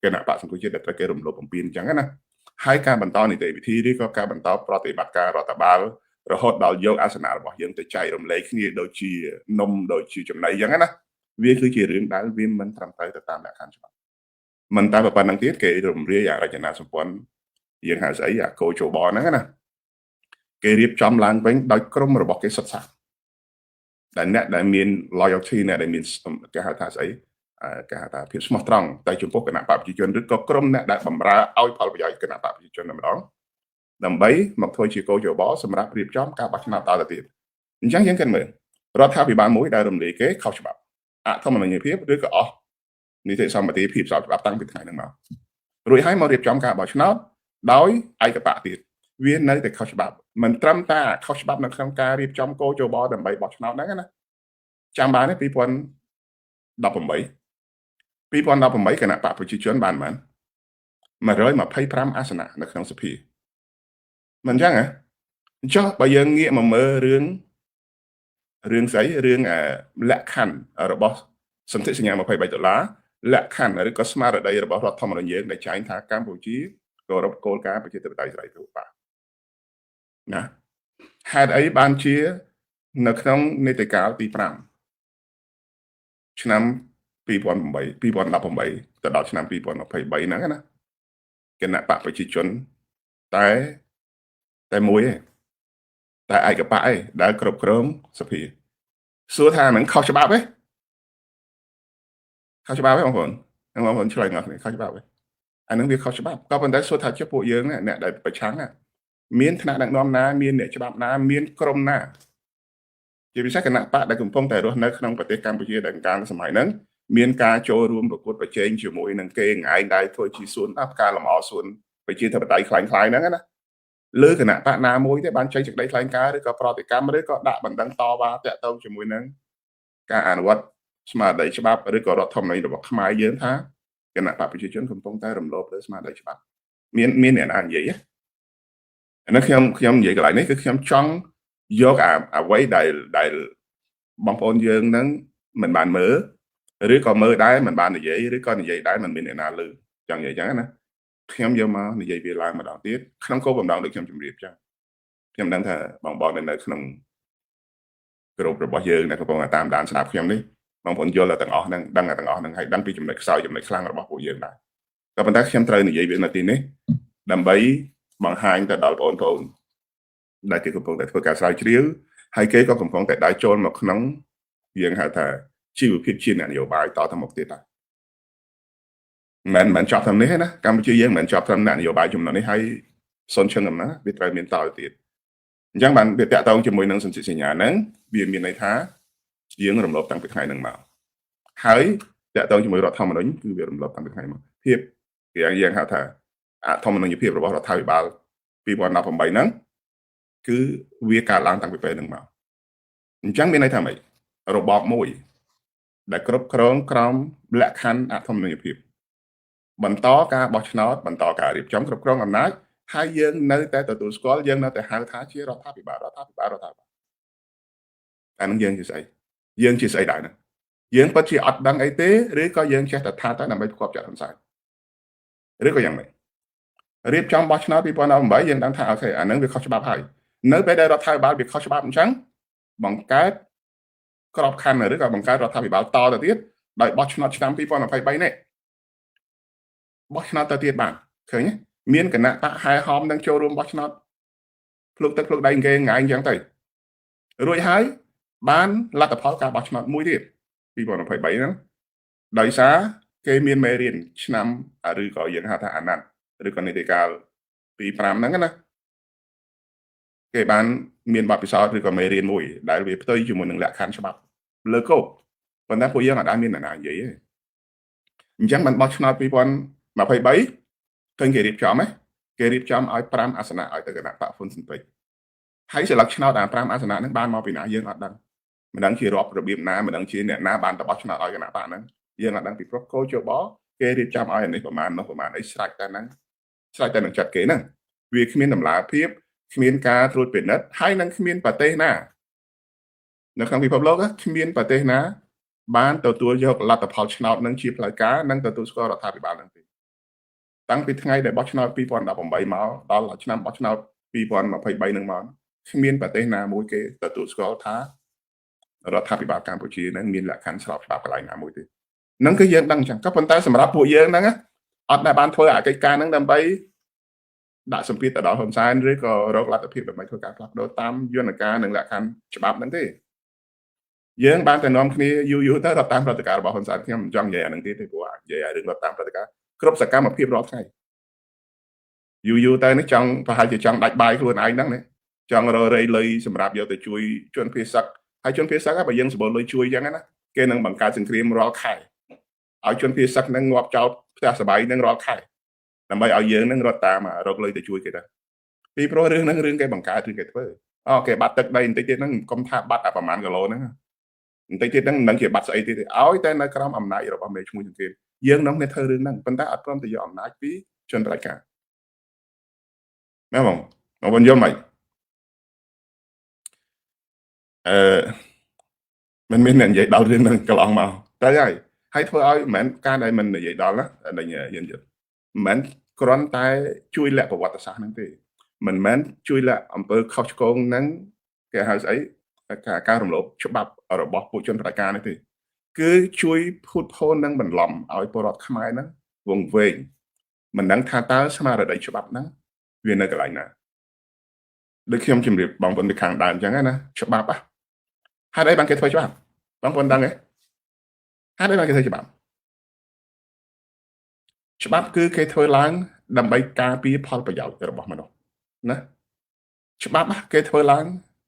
គណៈបកសង្គមជាតិដែលត្រូវគេរំលោភបំពានអញ្ចឹងណាហើយការបន្តនីតិវិធីឬក៏ការបន្តប្រតិបត្តិការរដ្ឋបាលរហូតដល់យកអាសនៈរបស់យើងទៅចែករំលែកគ្នាដូចជានំដូចជាចំណីអញ្ចឹងណាវាគឺជារឿងដែលវាមិនត្រឹមត្រូវទៅតាមលក្ខខណ្ឌច្បាប់មិនតែប៉ុណ្្នឹងទៀតគេរំលាយអរចនាសម្ព័ន្ធយើងហៅស្អីអាកោជបហ្នឹងណាគេរៀបចំឡើងវិញដោយក្រុមរបស់គេសុទ្ធសាធដែលអ្នកដែលមាន loyalty អ្នកដែលមានគេហៅថាស្អីគេហៅថាភាពស្មោះត្រង់ទៅចំពោះគណៈបកប្រជាជនឬក៏ក្រុមអ្នកដែលបម្រើឲ្យផលប្រយោជន៍គណៈបកប្រជាជនតែម្ដងដើម្បីមកធ្វើជាកោជបសម្រាប់រៀបចំការបោះឆ្នោតតទៅទៀតអញ្ចឹងយើងគិតមើលរដ្ឋាភិបាលមួយដែលរំលាយគេខុសច្បាប់អធម្មនិយភាពឬក៏អស់នីតិសម្បទាភាពស្របច្បាប់តាំងពីថ្ងៃហ្នឹងមករួចហើយមករៀបចំការបោះឆ្នោតដោយឯកបកទៀតវានៅតែខុសច្បាប់មិនត្រឹមតែខុសច្បាប់នៅក្នុងការរៀបចំកោជបដើម្បីបោះឆ្នោតហ្នឹងណាចាំបានទេ2018គណៈបកប្រជាជនបានប៉ុន្មាន125អាសនៈនៅក្នុងសភាមិនអញ្ចឹងហ៎អញ្ចឹងបើយើងងាកមកមើលរឿងស្អីរឿងលក្ខខណ្ឌរបស់សន្ធិសញ្ញា$23លក្ខខណ្ឌឬក៏ស្មារតីរបស់រដ្ឋធម្មនុញ្ញយើងដែលចែងថាកម្ពុជាគោរពគោលការណ៍ប្រជាធិបតេយ្យសេរីភាពបាទណាហេតុអីបានជានៅក្នុងនីតិកាលទី5ឆ្នាំ2018ទៅដល់ឆ្នាំ2023ហ្នឹងណាគណៈបកប្រជាជនតែមួយឯងតែឯកបកឯងដែលគ្រប់គ្រងសភាសួរថាហ្នឹងខុសច្បាប់ទេខុសច្បាប់ទេបងប្អូនឆ្លើយងាស់គ្នាខុសច្បាប់ទេអាហ្នឹងវាខុសច្បាប់ក៏ប៉ុន្តែសួរថាជាពួកយើងអ្នកដែលប្រឆាំងមានថ្នាក់ដឹកនាំណាមានអ្នកច្បាប់ណាមានក្រុមណាជាពិសេសគណៈបកដែលកំពុងតែរស់នៅក្នុងប្រទេសកម្ពុជាដែលកាលសម័យហ្នឹងមានការចូលរួមប្រកួតប្រជែងជាមួយនឹងគេឯងដែលធ្វើជាសួនផ្កាលម្អសួនប្រជាធិបតេយ្យខ្លាំងៗហ្នឹងណាលើគណៈបកណាមួយទេបានចេញសេចក្តីថ្លែងការណ៍ឬក៏ប្រតិកម្មឬក៏ដាក់បណ្ដឹងតវ៉ាតាក់ទងជាមួយនឹងការអនុវត្តស្មារតីច្បាប់ឬក៏រដ្ឋធម្មនុញ្ញរបស់ខ្មែរយើងថាគណៈបកប្រជាជនកំពុងតែរំលោភលើស្មារតីច្បាប់មានអ្នកណានិយាយអានេះខ្ញុំនិយាយកន្លែងនេះគឺខ្ញុំចង់យកអ្វីដែលបងប្អូនយើងនឹងមិនបានមើលឬក៏មើលដែរមិនបាននិយាយឬក៏និយាយដែរមិនមានអ្នកណាលើចង់និយាយចឹងណាខ្ញុំយកមកនិយាយវាឡើងម្ដងទៀតក្នុងគោលបំណងដូចខ្ញុំជម្រាបចឹងខ្ញុំដឹងថាបងនៅក្នុងក្រុមរបស់យើងដែលកំពុងតាមដានស្ដាប់ខ្ញុំនេះបងប្អូនយល់ទាំងអស់ហ្នឹងដឹងទាំងអស់ហ្នឹងហើយដឹងពីចំណុចខ្សោយចំណុចខ្លាំងរបស់ពួកយើងដែរក៏ប៉ុន្តែខ្ញុំត្រូវនិយាយវានៅទីនេះដើម្បីបង្ហាញទៅដល់បងប្អូនដែលគេកំពុងតែធ្វើការស្រាវជ្រាវហើយគេក៏កំពុងតែដើរចូលមកក្នុងយើងហៅថាជីវភាពជាអ្នកនយោបាយតទៅមុខទៀតដែរមិនចប់ត្រឹមនេះទេណាកម្ពុជាយើងមិនចប់ត្រឹមអ្នកនយោបាយចំណុចនេះហើយសុនឈឹងអំណាវាត្រូវមានតទៅទៀតអញ្ចឹងបានវាតាក់ទងជាមួយនឹងសន្ធិសញ្ញាហ្នឹងវាមានន័យថាយើងរំលោភតាំងពីថ្ងៃហ្នឹងមកហើយតាក់ទងជាមួយរដ្ឋធម្មនុញ្ញគឺវារំលោភតាំងពីថ្ងៃមកភាពយើងហៅថាអធម្មនុញ្ញភាពរបស់រដ្ឋាភិបាល2018ហ្នឹងគឺវាកើតឡើងតាំងពីពេលហ្នឹងមកអញ្ចឹងមានន័យថាម៉េចរបបមួយដែលគ្រប់គ្រងក្រោមលក្ខខណ្ឌអធម្មនុញ្ញភាពបន្តការបោះឆ្នោតបន្តការរៀបចំគ្រប់គ្រងអំណាចហើយយើងនៅតែទទួលស្គាល់យើងនៅតែហៅថាជារដ្ឋាភិបាលអានឹងយើងជាស្អីយើងជាស្អីដែរហ្នឹងយើងពិតជាអត់ដឹងអីទេឬក៏យើងចេះតែថាទៅដើម្បីផ្គប់ចាត់ហ៊ុនសែនឬក៏យ៉ាងម៉េចរៀបចំបោះឆ្នោត2018យើងដឹងថាអូខេអានឹងវាខុសច្បាប់ហើយនៅពេលដែលរដ្ឋាភិបាលវាខុសច្បាប់អញ្ចឹងបង្កើតក្របខ័ណ្ឌឬក៏បង្កើតរដ្ឋាភិបាលតទៅទៀតដោយបោះឆ្នោតឆ្នាំ2023នេះបោះឆ្នោតទៅទៀតបានឃើញទេមានគណៈបកហែហោមនឹងចូលរួមបោះឆ្នោតភ្លុកទឹកភ្លុកដៃគេងាយអញ្ចឹងទៅរួចហើយបានលទ្ធផលការបោះឆ្នោតមួយទៀត2023ហ្នឹងដោយសារគេមានមេរៀនឆ្នាំឬក៏យើងហៅថាអាណត្តិឬក៏នីតិកាលទី5ហ្នឹងណាគេបានមានបទពិសោធន៍ឬក៏មេរៀនមួយដែលវាផ្ទុយជាមួយនឹងលក្ខខណ្ឌច្បាប់ លើគោកប៉ុន្តែពួកយើងអត់ដែលមានអ្នកណានិយាយទេអញ្ចឹងមិនបោះឆ្នោត2023ឃើញគេរៀបចំហ៎គេរៀបចំឲ្យ5អាសនៈឲ្យទៅគណៈបកហ៊ុនស៊ិនពេជ្រហើយស្លឹកឆ្នោតអា5អាសនៈហ្នឹងបានមកពីណាយើងអត់ដឹងមិនដឹងជារាប់របៀបណាមិនដឹងជាអ្នកណាបានទៅបោះឆ្នោតឲ្យគណៈបកហ្នឹងយើងអត់ដឹងពីព្រោះកោជបគេរៀបចំឲ្យនេះប្រមាណនោះប្រមាណអីស្រេចតែហ្នឹងស្រេចតែនឹងចាត់គេហ្នឹងវាគ្មានតម្លាភាពគ្មានការត្រួតពិនិត្យហើយនឹងគ្មានប្រទេសណានៅក្នុងពិភពលោកគ្មានប្រទេសណាបានទទួលយកលទ្ធផលឆ្នោតនឹងជាផ្លូវការនិងទទួលស្គាល់រដ្ឋាភិបាលនឹងទេតាំងពីថ្ងៃដែលបោះឆ្នោត2018មកដល់ឆ្នាំបោះឆ្នោត2023នឹងមកគ្មានប្រទេសណាមួយគេទទួលស្គាល់ថារដ្ឋាភិបាលកម្ពុជានឹងមានលក្ខខណ្ឌស្របច្បាប់កន្លែងណាមួយទេហ្នឹងគឺយើងដឹងអញ្ចឹងក៏ប៉ុន្តែសម្រាប់ពួកយើងហ្នឹងអត់ដែលបានធ្វើអាកិច្ចការហ្នឹងដើម្បីដាក់សម្ពាធទៅដល់ហ៊ុនសែនឬក៏រកលទ្ធភាពដើម្បីធ្វើការផ្លាស់ប្ដូរតាមយន្តការនិងលក្ខខណ្ឌច្បាប់ហ្នឹងទេយើងបានតែនាំគ្នាយូរទៅតាមព្រឹត្តិការណ៍របស់ហ៊ុនសែនខ្ញុំមិនចង់និយាយអាហ្នឹងទេព្រោះនិយាយរឿងតាមព្រឹត្តិការណ៍គ្រប់សកម្មភាពរាល់ថ្ងៃយូរទៅនេះចង់ប្រហែលជាចង់ដាច់បាយខ្លួនឯងហ្នឹងណាចង់រកលុយសម្រាប់យកទៅជួយជនភៀសសឹកហើយជនភៀសសឹកបើយើងសម្បូរលុយជួយអញ្ចឹងណាគេនឹងបង្កើតសង្គ្រាមរាល់ខែឲ្យជនភៀសសឹកនឹងងាប់ចោលផ្ទះសបាយនឹងរាល់ខែដើម្បីឲ្យយើងនឹងរត់តាមរកលុយទៅជួយគេទៅពីព្រោះរឿងហ្នឹងរឿងគេបង្កើតរឿងគេធ្វើគេបាត់ទឹកដីបន្តិចទៀតហ្នឹងកុំថាបាត់តែប្រហែលគីឡូហ្នឹងបន្តិចទៀតហ្នឹងមិនដឹងជាបាត់ស្អីទៀតទេឲ្យតែនៅក្រោមអំណាចរបស់មេឈ្មោះសង្គ្រាមយើងនឹងគ្នាធ្វើរឿងហ្នឹងប៉ុន្តែអត់ព្រមទៅយកអំណាចពីជនបដិការណាបងបងយល់មិនមិនមានអ្នកនិយាយដល់រឿងហ្នឹងកន្លងមកតែហើយធ្វើឲ្យមិនមែនការដែលមិននិយាយដល់ណាដែលយើងយល់មិនមែនគ្រាន់តែជួយលាក់ប្រវត្តិសាស្ត្រហ្នឹងទេមិនមែនជួយលាក់អំពើខុសឆ្គងហ្នឹងគេហៅស្អីការរំលោភច្បាប់របស់ពួកជនបដិការនេះទេគឺជួយភូតភរនិងបន្លំឲ្យពលរដ្ឋខ្មែរហ្នឹងវង្វេងមិនដឹងថាតើស្មារតីច្បាប់ហ្នឹងវានៅកន្លែងណាដូចខ្ញុំជម្រាបបងប្អូនពីខាងដើមអញ្ចឹងណាច្បាប់ហេតុអីបានគេធ្វើច្បាប់បងប្អូនដឹងទេហេតុអីបានគេធ្វើច្បាប់ច្បាប់គឺគេធ្វើឡើងដើម្បីការពារផលប្រយោជន៍របស់មនុស្សណាច្បាប់គេធ្វើឡើង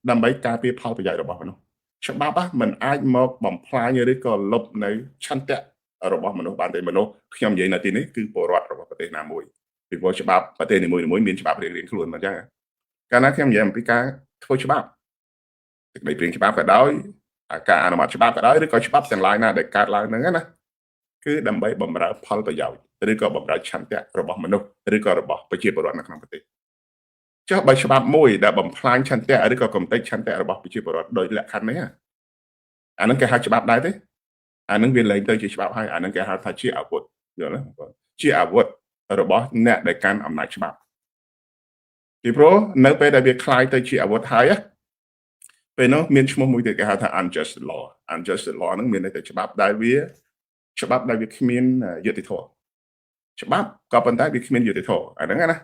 ដើម្បីការពារផលប្រយោជន៍របស់មនុស្សច្បាប់មិនអាចមកបំផ្លាញឬក៏លុបនៅឆន្ទៈរបស់មនុស្សបានទេមនុស្សខ្ញុំនិយាយនៅទីនេះគឺពលរដ្ឋរបស់ប្រទេសណាមួយពីព្រោះច្បាប់ប្រទេសនីមួយៗមានច្បាប់រៀងៗខ្លួនមកអញ្ចឹងកាលណាខ្ញុំនិយាយអំពីការធ្វើច្បាប់ទឹកដីព្រៀងច្បាប់ក៏ដោយការអនុម័តច្បាប់ក៏ដោយឬក៏ច្បាប់ទាំងឡាយណាដែលកើតឡើងហ្នឹងណាគឺដើម្បីបម្រើផលប្រយោជន៍ឬក៏បម្រើឆន្ទៈរបស់មនុស្សឬក៏របស់ប្រជាពលរដ្ឋនៅក្នុងប្រទេសចុះបើច្បាប់មួយដែលបំផ្លាញឆន្ទៈឬក៏កំទេចឆន្ទៈរបស់ប្រជាពលរដ្ឋដោយលក្ខខណ្ឌនេះអានឹងគេហៅច្បាប់ដែរទេអានឹងវាលែងទៅជាច្បាប់ហើយអានឹងគេហៅថាជាអាវុធយល់ទេជាអាវុធរបស់អ្នកដែលកាន់អំណាចច្បាប់ពីព្រោះនៅពេលដែលវាคล้ายទៅជាអាវុធហើយពេលនោះមានឈ្មោះមួយទៀតគេហៅថា unjust law ហ្នឹងមានន័យថាច្បាប់ដែលវាគ្មានយុត្តិធម៌ច្បាប់ក៏ប៉ុន្តែវាគ្មានយុត្តិធម៌អាហ្នឹងណា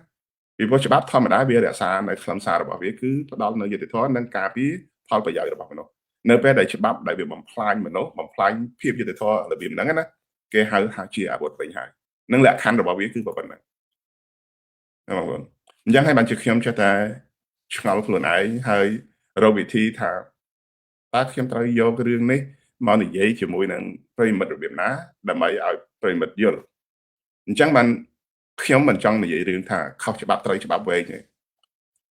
ពីព្រោះច្បាប់ធម្មតាវារក្សានៅខ្លឹមសាររបស់វាគឺផ្ដល់នូវយុត្តិធម៌និងការពារផលប្រយោជន៍របស់មនុស្សនៅពេលដែលច្បាប់ដែលវាបំផ្លាញមនុស្សបំផ្លាញភាពយុត្តិធម៌របៀបហ្នឹងណាគេហៅថាជាអាវុធវិញហើយនឹងលក្ខខណ្ឌរបស់វាគឺប៉ុណ្ណឹងណាបងប្អូនអញ្ចឹងហើយបានជាខ្ញុំចេះតែឆ្ងល់ខ្លួនឯងហើយរកវិធីថាតើខ្ញុំត្រូវយករឿងនេះមកនិយាយជាមួយនឹងប្រិមិត្តរបៀបណាដើម្បីឲ្យប្រិមិត្តយល់អញ្ចឹងបានខ្ញុំមិនចង់និយាយរឿងថាខុសច្បាប់ត្រូវច្បាប់វែងទេ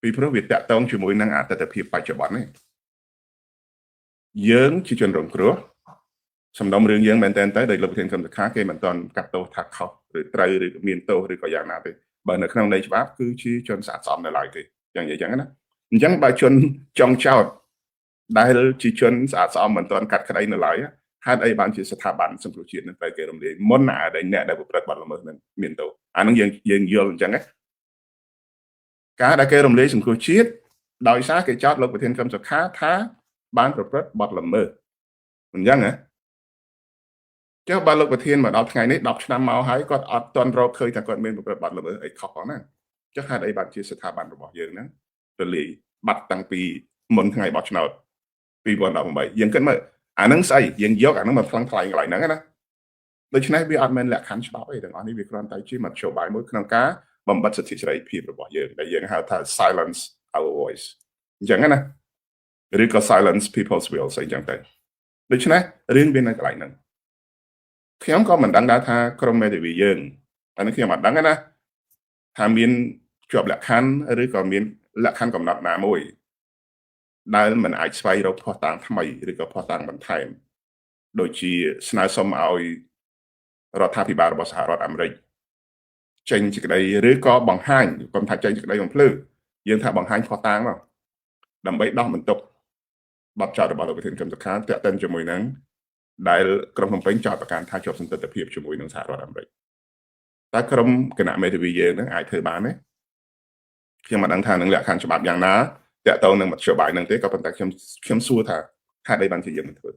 ពីព្រោះវាតាក់ទងជាមួយនឹងអតីតភាពបច្ចុប្បន្ននេះយើងជាជនរងគ្រោះសំណុំរឿងយើងមែនតើដោយលោកប្រធានគណៈការគេមិនទាន់កាត់ទោសថាខុសឬត្រូវឬមានទោសឬក៏យ៉ាងណាទេបើនៅក្នុងន័យច្បាប់គឺជាជនស្អាតស្អំនៅឡើយទេយ៉ាងនិយាយចឹងណាអញ្ចឹងបើជនចង់ចោទដែលជាជនស្អាតស្អំមិនទាន់កាត់ក្តីនៅឡើយហេតុអីបានជាស្ថាប័នសង្គ្រោះជាតិនឹងត្រូវគេរំលាយមុនដែលអ្នកដែលប្រព្រឹត្តបទល្មើសនឹងមានទោសអានឹងយើងយល់អញ្ចឹងណាការដែលគេរំលាយសង្គ្រោះជាតិដោយសារគេចោទលោកប្រធានក្រុមសុខាថាបានប្រព្រឹត្តបទល្មើសអញ្ចឹងណាចុះបើលោកប្រធានមកដល់ថ្ងៃនេះ10ឆ្នាំមកហើយគាត់អត់ទាន់រកឃើញថាគាត់មានប្រព្រឹត្តបទល្មើសអីខុសផងណាចុះហេតុអីបានជាស្ថាប័នរបស់យើងហ្នឹងរលាយបាត់តាំងពីមុនថ្ងៃបោះឆ្នោត2018យើងគិតមើលអាហ្នឹងស្អីយើងយកអាហ្នឹងមកថ្លឹងថ្លែងកន្លែងហ្នឹងណាដូច្នេះវាអត់មែនលក្ខខណ្ឌច្បាប់អីទាំងអស់នេះវាគ្រាន់តែជាមធ្យោបាយមួយក្នុងការបំបត្តិសិទ្ធិសេរីភាពរបស់យើងដែលយើងហៅថា silence our voice អញ្ចឹងណាឬក៏ silence people's will អញ្ចឹងទៅ ដូច្នេះរឿងវានៅកន្លែងហ្នឹងខ្ញុំក៏មិនដឹងដែរថាក្រុមមេធាវីយើងអានេះខ្ញុំអត់ដឹងណាថាមានជាប់លក្ខខណ្ឌឬក៏មានលក្ខខណ្ឌកំណត់ណាមួយដែលមិនអាចស្វែងរកភស្តុតាងថ្មីឬក៏ភស្តុតាងបន្ថែមដូចជាស្នើសុំឲ្យរដ្ឋាភិបាលរបស់សហរដ្ឋអាមេរិកចេញសេចក្តីឬក៏បង្ហាញកុំថាចេញសេចក្តីបំភ្លឺយើងថាបង្ហាញភស្តុតាងមកដើម្បីដោះបន្ទុកបទចោទរបស់លោកប្រធានគឹមសុខាតាក់ទិនជាមួយនឹងដែលក្រុមភ្នំពេញចោទប្រកាន់ថាជាប់សន្តិភាពជាមួយនឹងសហរដ្ឋអាមេរិកតែក្រុមគណៈមេធាវីយើងនឹងអាចធ្វើបានទេខ្ញុំមិនដឹងថានឹងលក្ខខណ្ឌច្បាប់យ៉ាងណាតាក់ទងនឹងមធ្យោបាយនឹងទេក៏ប៉ុន្តែខ្ញុំសួរថាហេតុអីបានជាយើងមិនធ្វើ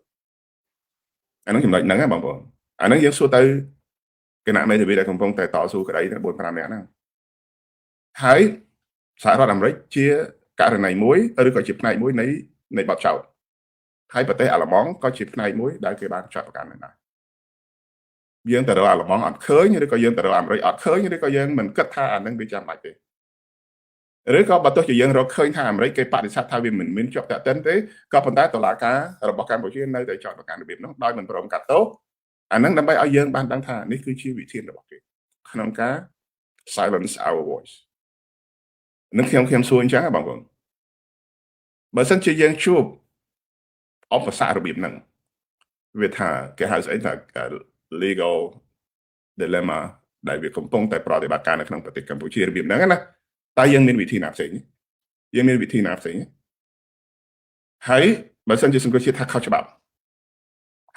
អានឹងចំណុចហ្នឹងបងប្អូនអានឹងយើងសួរទៅគណៈមេធាវីដែលកំពុងតែតស៊ូក្តី4-5នាក់ហ្នឹងហើយសហរដ្ឋអាមេរិកជាករណីមួយឬក៏ជាផ្នែកមួយនៃបទចោទហើយប្រទេសអាល្លឺម៉ង់ក៏ជាផ្នែកមួយដែលគេបានចាត់ប្រកាន់ដែរយើងទៅរកអាល្លឺម៉ង់អត់ឃើញឬក៏យើងទៅរកអាមេរិកអត់ឃើញឬក៏យើងមិនគិតថាអានឹងវាចាំបាច់ទេឬក៏បើទោះជាយើងរកឃើញថាអាមេរិកគេបដិសេធថាវាមិនមានជាប់តាក់ទិនទេក៏ប៉ុន្តែតុលាការរបស់កម្ពុជានៅតែចាត់ប្រកាន់របៀបនោះដោយមិនព្រមកាត់ទោសអានឹងដើម្បីឲ្យយើងបានដឹងថានេះគឺជាវិធានរបស់គេក្នុងការ silence our voice នឹងខ្ញុំសួរអញ្ចឹងបងប្អូនបើសិនជាយើងជួបឧបសគ្គរបៀបហ្នឹងវាថាគេហៅស្អីថា legal dilemma ដែលវាកំពុងតែប្រតិបត្តិការនៅក្នុងប្រទេសកម្ពុជារបៀបហ្នឹងណាតែយើងមានវិធីណាផ្សេងហើយបើសិនជាសង្គ្រោះជាតិថាខុសច្បាប់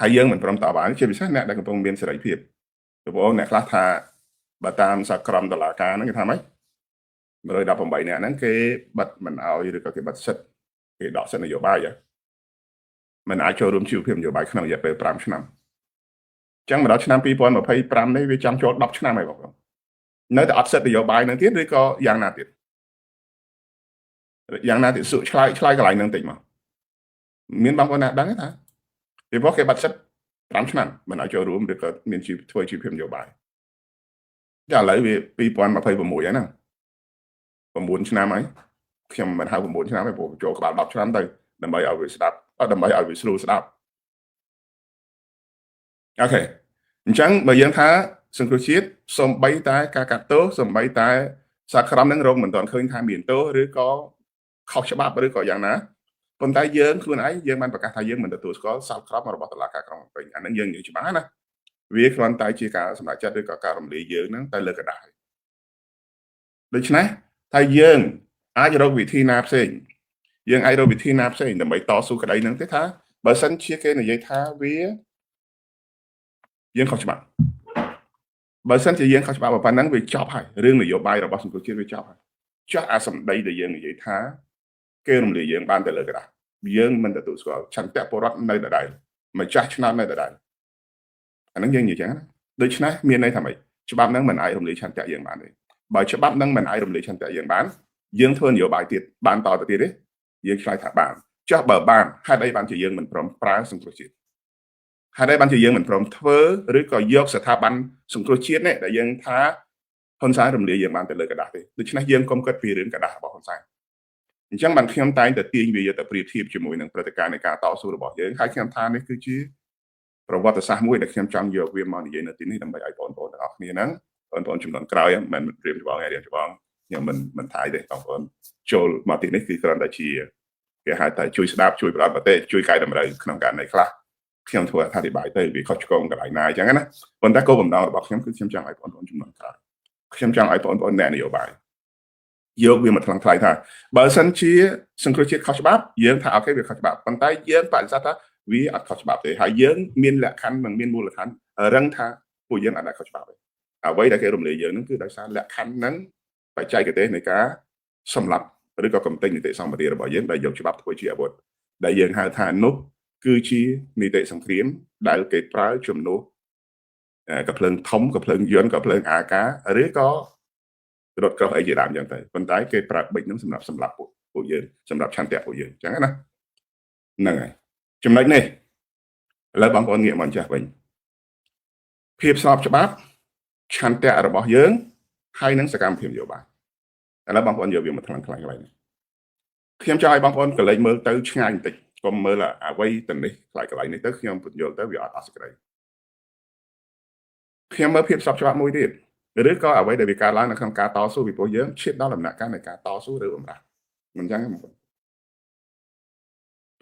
ហើយយើងមិនព្រមតបបានជាពិសេសអ្នកដែលកំពុងមានសេរីភាពបងប្អូនអ្នកខ្លះថាបើតាមសាក្រមតុលាការហ្នឹងគេថាម៉េច118នាក់ហ្នឹងគេបិទមិនអោយឬក៏គេបិទសិទ្ធិគេដកសិទ្ធិនយោបាយមិនអាចចូលរួមជីវភាពនយោបាយក្នុងរយៈពេល5ឆ្នាំអញ្ចឹងមកដល់ឆ្នាំ2025នេះវាចាំចូល10ឆ្នាំហើយបងប្អូននៅតែអត់សិទ្ធិនយោបាយនឹងទៀតឬក៏យ៉ាងណាទៀតសួរឆ្លើយកន្លែងហ្នឹងតិចមកមានបងប្អូនណាដឹងទេថាពីព្រោះគេបាត់សិទ្ធិ5ឆ្នាំមិនឲ្យចូលរួមឬក៏មានធ្វើជីវភាពនយោបាយតែឥឡូវវា2026ហើយណា9ឆ្នាំហើយខ្ញុំមិនហៅ9ឆ្នាំទេព្រោះចូលក្បាល10ឆ្នាំទៅដើម្បីឲ្យវាស្ដាប់ដើម្បីឲ្យវាស្រួលស្ដាប់អូខេអញ្ចឹងបើយើងថាសង្គ្រោះជាតិសំបីតែការកាត់ទោសសំបីតែសាក្រមនឹងរងមិនទាន់ឃើញថាមានទោសឬក៏ខុសច្បាប់ឬក៏យ៉ាងណាប៉ុន្តែយើងខ្លួនឯងយើងបានប្រកាសថាយើងមិនទទួលស្គាល់សាលក្រមរបស់តុលាការក្រុងភ្នំពេញអានឹងយើងនិយាយច្បាស់ណាវាគ្រាន់តែជាការសម្រេចចិត្តឬក៏ការរំលាយយើងហ្នឹងតែលើកระดาษដូច្នេះថាយើងអាចរកវិធីណាផ្សេងដើម្បីតស៊ូក្តីហ្នឹងទេថាបើសិនជាគេនិយាយថាវាយើងខុសច្បាប់បើសិនជាយើងខុសច្បាប់ប៉ុណ្ណឹងវាចប់ហើយរឿងនយោបាយរបស់សង្គមជាតិវាចប់ហើយចុះអាសម្ដីដែលយើងនិយាយថាគេរំលាយយើងបានតែលើកระดาษយើងមិនទទួលស្គាល់ឆន្ទៈពលរដ្ឋនៅដដែលម្ចាស់ឆ្នោតនៅដដែលអាហ្នឹងយើងនិយាយចឹងណាដូច្នេះមានន័យថាម៉េចច្បាប់ហ្នឹងមិនអាចរំលាយឆន្ទៈយើងបានទេបើច្បាប់ហ្នឹងមិនអាចរំលាយឆន្ទៈយើងបានយើងធ្វើនយោបាយទៀតបានតទៅទៀតទេយើងឆ្លើយថាបានចុះបើបានហេតុអីបានជាយើងមិនព្រមប្រើសង្គ្រោះជាតិហេតុអីបានជាយើងមិនព្រមធ្វើឬក៏យកស្ថាប័នសង្គ្រោះជាតិនេះដែលយើងថាហ៊ុនសែនរំលាយយើងបានទៅលើกระดาษទេដូច្នេះយើងកុំគិតពីរឿងกระดาษរបស់ហ៊ុនសែនអញ្ចឹងបានខ្ញុំតែងតែទាញវាយកទៅប្រៀបធៀបជាមួយនឹងព្រឹត្តិការណ៍នៃការតស៊ូរបស់យើងហើយខ្ញុំថានេះគឺជាប្រវត្តិសាស្ត្រមួយដែលខ្ញុំចង់យកវាមកនិយាយនៅទីនេះដើម្បីឲ្យបងប្អូនទាំងអស់គ្នាហ្នឹងបងប្អូនចំនួនក្រោយមិនរៀបច្បងខ្ញុំមិនថាយទេបងប្អូនចូលមកទីនេះគឺគ្រាន់តែជាគេហៅថាជួយស្ដាប់ជួយប្រដៅប្រទេសជួយកែតម្រូវក្នុងករណីខ្លះខ្ញុំធ្វើអធិប្បាយទៅវាខុសឆ្គងកន្លែងណាអញ្ចឹងណាប៉ុន្តែគោលបំណងរបស់ខ្ញុំគឺខ្ញុំចង់ឲ្យបងប្អូនចំនួនក្រោយខ្ញុំចង់ឲ្យបងប្អូនអ្នកនយោបាយយកវាមកថ្លឹងថ្លែងថាបើសិនជាសង្គ្រោះជាតិខុសច្បាប់យើងថាអូខេវាខុសច្បាប់ប៉ុន្តែយើងបដិសេធថាវាអត់ខុសច្បាប់ទេហើយយើងមានលក្ខខណ្ឌនិងមានមូលដ្ឋានរឹងថាពួកយើងអត់ខុសច្បាប់ទេអ្វីដែលគេរំលាយយើងនឹងគឺដោយសារលក្ខខណ្ឌហ្នឹងបច្ចេកទេសនៃការសម្លាប់ឬក៏កំទេញនីតិសម្បទារបស់យើងដែលយកច្បាប់ធ្វើជាអាវុធដែលយើងហៅថានោះគឺជានីតិសង្គ្រាមដែលគេប្រើជំនួសកាភ្លើងធំកាភ្លើងយន្តកាភ្លើងអាកាឬក៏រថក្រោះអីជាដើមចឹងទៅប៉ុន្តែគេប្រើបិចនឹងសម្រាប់សម្លាប់ពួកយើងសម្រាប់ឆន្ទៈពួកយើងចឹងណាហ្នឹងហើយចំណុចនេះឥឡូវបងប្អូនងាកមកចាស់វិញភាពស្របច្បាប់ឆន្ទៈរបស់យើងហើយនឹងសកម្មភាពនយោបាយឥឡូវបងប្អូនយកវាមកថ្លឹងថ្លែងឡើងខ្ញុំចង់ឲ្យបងប្អូនកលេចមើលទៅឆ្ងាយបន្តិច កុំមើលអ្វីទៅនេះខ្លាចកន្លែងនេះទៅខ្ញុំពន្យល់ទៅវាអត់អស់សេចក្តីខ្ញុំមើលភាពស្របច្បាប់មួយទៀតឬក៏អ្វីដែលវាកើតឡើងនៅក្នុងការតស៊ូពីព្រោះយើងឈានដល់ដំណាក់កាលនៃការតស៊ូឬបំរាស់មិនអញ្ចឹងទេ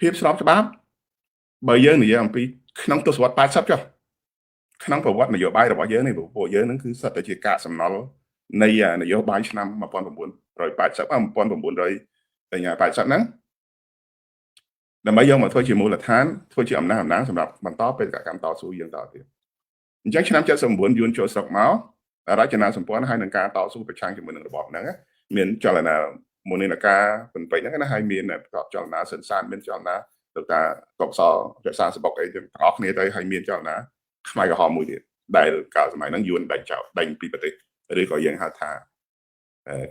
ភាពស្របច្បាប់បើយើងនិយាយអំពីក្នុងទសវត្សរ៍80ចុះក្នុងប្រវត្តិនយោបាយរបស់យើងនេះពួកយើងនឹងគឺសិតតែជាកាកសំណល់នៃនយោបាយឆ្នាំ1980 1980ហ្នឹងដើម្បីយកមកធ្វើជាមូលដ្ឋានធ្វើជាអំណះអំណាងសម្រាប់បន្តបេសកកម្មតស៊ូយើងតទៀតអញ្ចឹងឆ្នាំ79យួនចូលស្រុកមករចនាសម្ព័ន្ធហើយនឹងការតស៊ូប្រឆាំងជាមួយនឹងរបបហ្នឹងមានចលនាមុននៃការពេញពេញហ្នឹងណាហើយមានចលនាសិនសានមានចលនាទៅតាកុកសរក្សាសបុកអីទាំងអស់គ្នាទៅហើយមានចលនាខ្មែរក្រហមមួយទៀតដែលកាលសម័យហ្នឹងយួនដេញពីប្រទេសឬក៏យើងហៅថា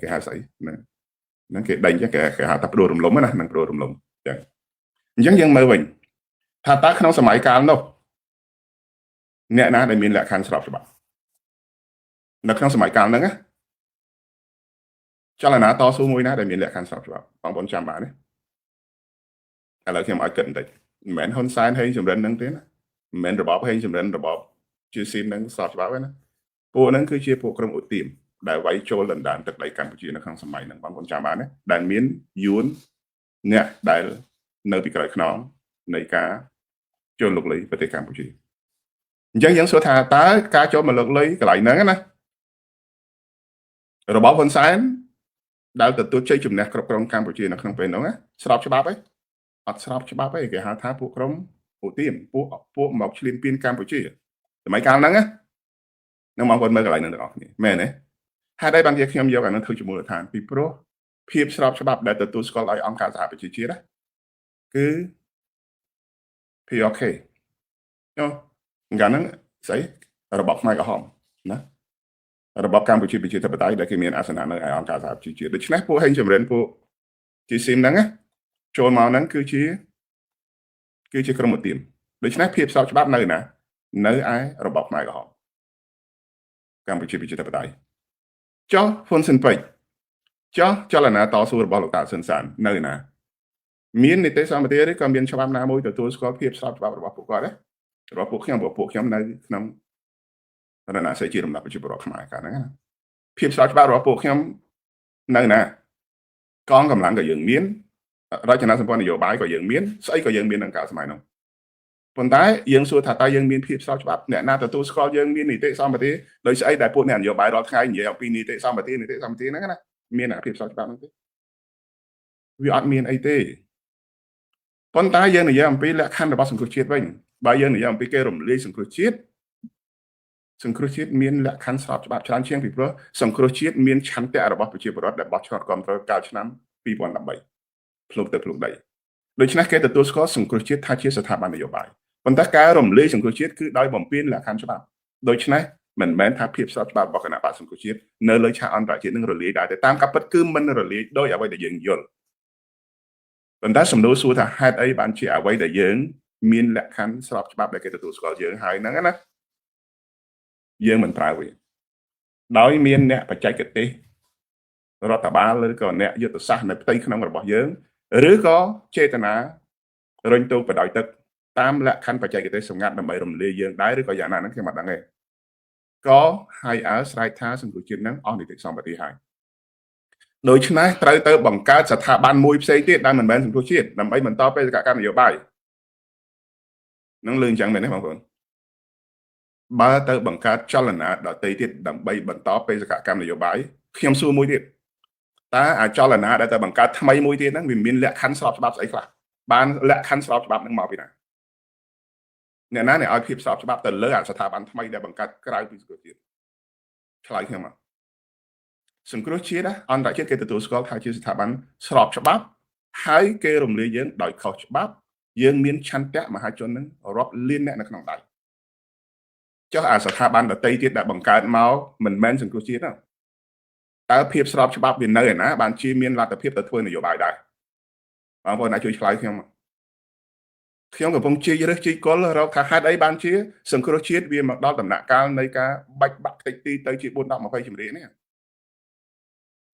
គេហៅស្អីហ្នឹងគេដេញចឹងគេហៅថាបដូររំលំណានឹងបដូររំលំចឹងអញ្ចឹងយើងមើលវិញថាតើក្នុងសម័យកាលនោះអ្នកណាដែលមានលក្ខខណ្ឌស្របច្បាប់នៅក្នុងសម័យកាលហ្នឹងចលនាតស៊ូមួយណាដែលមានលក្ខខណ្ឌស្របច្បាប់បងប្អូនចាំបានទេឥឡូវខ្ញុំឲ្យគិតបន្តិចមិនមែនហ៊ុនសែនហេងចម្រិនហ្នឹងទេណាមិនមែនរបបហេងចម្រិនរបបជាស៊ីនហ្នឹងស្របច្បាប់ទេណាពួកហ្នឹងគឺជាពួកក្រុមឧទាមដែលវាយចូលដណ្ដើមទឹកដីកម្ពុជានៅក្នុងសម័យហ្នឹងបងប្អូនចាំបានទេដែលមានយួនអ្នកដែលនៅពីក្រោយខ្នងនៃការចូលលុកលុយប្រទេសកម្ពុជាអញ្ចឹងយើងសួរថាតើការចូលមកលុកលុយកន្លែងហ្នឹងណារបបហ៊ុនសែនដែលទទួលជ័យជំនះគ្រប់គ្រងកម្ពុជានៅក្នុងពេលហ្នឹងស្របច្បាប់ទេអត់ស្របច្បាប់ទេគេហៅថាពួកក្រុមឧទាមពួកមកឈ្លានពានកម្ពុជាសម័យកាលហ្នឹងនឹងបងប្អូនមើលកន្លែងហ្នឹងទាំងអស់គ្នាមែនទេហេតុអីបានជាខ្ញុំយកអានោះធ្វើជាមូលដ្ឋានពីព្រោះភាពស្របច្បាប់ដែលទទួលស្គាល់ដោយអង្គការសហប្រជាជាតិគឺ PRK កាលហ្នឹងស្អីរបបខ្មែរក្រហមណារបបកម្ពុជាប្រជាធិបតេយ្យដែលគេមានអាសនៈនៅឯអង្គការសហប្រជាជាតិដូច្នេះពួកហេងចម្រិនពួកជាស៊ីមហ្នឹងចូលមកហ្នឹងគឺជាក្រុមឧទាមដូច្នេះភាពស្របច្បាប់នៅណានៅឯរបបខ្មែរក្រហមកម្ពុជាប្រជាធិបតេយ្យចុះហ៊ុនស៊ិនពេជ្រចុះចលនាតស៊ូរបស់លោកតាស៊ិនសាននៅណាមាននីតិសម្បទាឬក៏មានច្បាប់ណាមួយទទួលស្គាល់ភាពស្របច្បាប់របស់ពួកគាត់ទេរបស់ពួកខ្ញុំនៅក្នុងរណសិរ្សជាដំណាក់ប្រជាពលរដ្ឋខ្មែរកាលហ្នឹងណាភាពស្របច្បាប់របស់ពួកខ្ញុំនៅណាកងកម្លាំងក៏យើងមានរចនាសម្ព័ន្ធនយោបាយក៏យើងមានស្អីក៏យើងមានក្នុងកាលសម័យនោះប៉ុន្តែយើងសួរថាតើយើងមានភាពស្របច្បាប់អ្នកណាទទួលស្គាល់យើងមាននីតិសម្បទាដោយស្អីដែលពួកអ្នកនយោបាយរាល់ថ្ងៃនិយាយអំពីនីតិសម្បទាហ្នឹងណាមានអាភាពស្របច្បាប់ហ្នឹងទេវាអត់មានអីទេប៉ុន្តែយើងនិយាយអំពីលក្ខខណ្ឌរបស់សង្គ្រោះជាតិវិញបើយើងនិយាយអំពីគេរំលាយសង្គ្រោះជាតិមានលក្ខខណ្ឌស្របច្បាប់ច្រើនជាងពីព្រោះសង្គ្រោះជាតិមានឆន្ទៈរបស់ប្រជាពលរដ្ឋដែលបោះឆ្នោតគ្រប់គ្រងកាលឆ្នាំ2013ភ្លុកទៅភ្លុកដីដូច្នេះគេទទួលស្គាល់សង្គ្រោះជាតិថាជាស្ថាប័ននយោបាយប៉ុន្តែការរំលាយសង្គ្រោះជាតិគឺដោយបំពានលក្ខខណ្ឌច្បាប់ដូច្នេះមិនមែនថាភាពស្របច្បាប់របស់គណៈបក្សសង្គ្រោះជាតិនៅលើឆាកអន្តរជាតិនឹងរលាយដែរតែតាមការពិតគឺមិនរលាយដោយអ្វីដែលយើងយល់ប៉ុន្តែសំណួរសួរថាហេតុអីបានជាអ្វីដែលយើងមានលក្ខខណ្ឌស្របច្បាប់ដែលគេទទួលស្គាល់យើងហើយហ្នឹងណាយើងមិនប្រើវាដោយមានអ្នកបច្ចេកទេសរដ្ឋបាលឬក៏អ្នកយុទ្ធសាស្ត្រនៅផ្ទៃក្នុងរបស់យើងឬក៏ចេតនារុញទូកបដ ாய் ទឹកតាមលក្ខខណ្ឌបច្ចេកទេសសម្ងាត់ដើម្បីរំលាយយើងដែរឬក៏យ៉ាងណាហ្នឹងខ្ញុំអត់ដឹងទេក៏ហើយស្រែកថាសង្គ្រោះជាតិហ្នឹងអស់នីតិសម្បទាហើយដូច្នេះត្រូវទៅបង្កើតស្ថាប័នមួយផ្សេងទៀតដែលមិនមែនសង្គ្រោះជាតិដើម្បីបន្តបេសកកម្មនយោបាយនឹងលឺអញ្ចឹងមែនទេបងប្អូនបើទៅបង្កើតចលនាដទៃទៀតដើម្បីបន្តបេសកកម្មនយោបាយខ្ញុំសួរមួយទៀតតើអាចលនាដែលទៅបង្កើតថ្មីមួយទៀតហ្នឹងវាមានលក្ខខណ្ឌស្របច្បាប់ស្អីខ្លះបានលក្ខខណ្ឌស្របច្បាប់ហ្នឹងមកពីណាអ្នកណាឲ្យភាពស្របច្បាប់ទៅលើស្ថាប័នថ្មីដែលបង្កើតក្រៅពីសង្គ្រោះជាតិឆ្លើយខ្ញុំមកសង្គ្រោះជាតិអន្តរជាតិគេទទួលស្គាល់ថាជាស្ថាប័នស្របច្បាប់ហើយគេរំលាយយើងដោយខុសច្បាប់យើងមានឆន្ទៈមហាជននឹងរាប់លានអ្នកនៅក្នុងដៃចុះអាស្ថាប័នដទៃទៀតដែលបង្កើតមកមិនមែនសង្គ្រោះជាតិទេតើភាពស្របច្បាប់វានៅឯណាបានជាមានលទ្ធភាពទៅធ្វើនយោបាយដែរបងប្អូនអាចជួយឆ្លើយខ្ញុំកំពុងជិះរើសជិះគល់រកថាហេតុអីបានជាសង្គ្រោះជាតិវាមកដល់ដំណាក់កាលនៃការបាច់បាក់តិចទីទៅជា4 10 20ជំរានេះ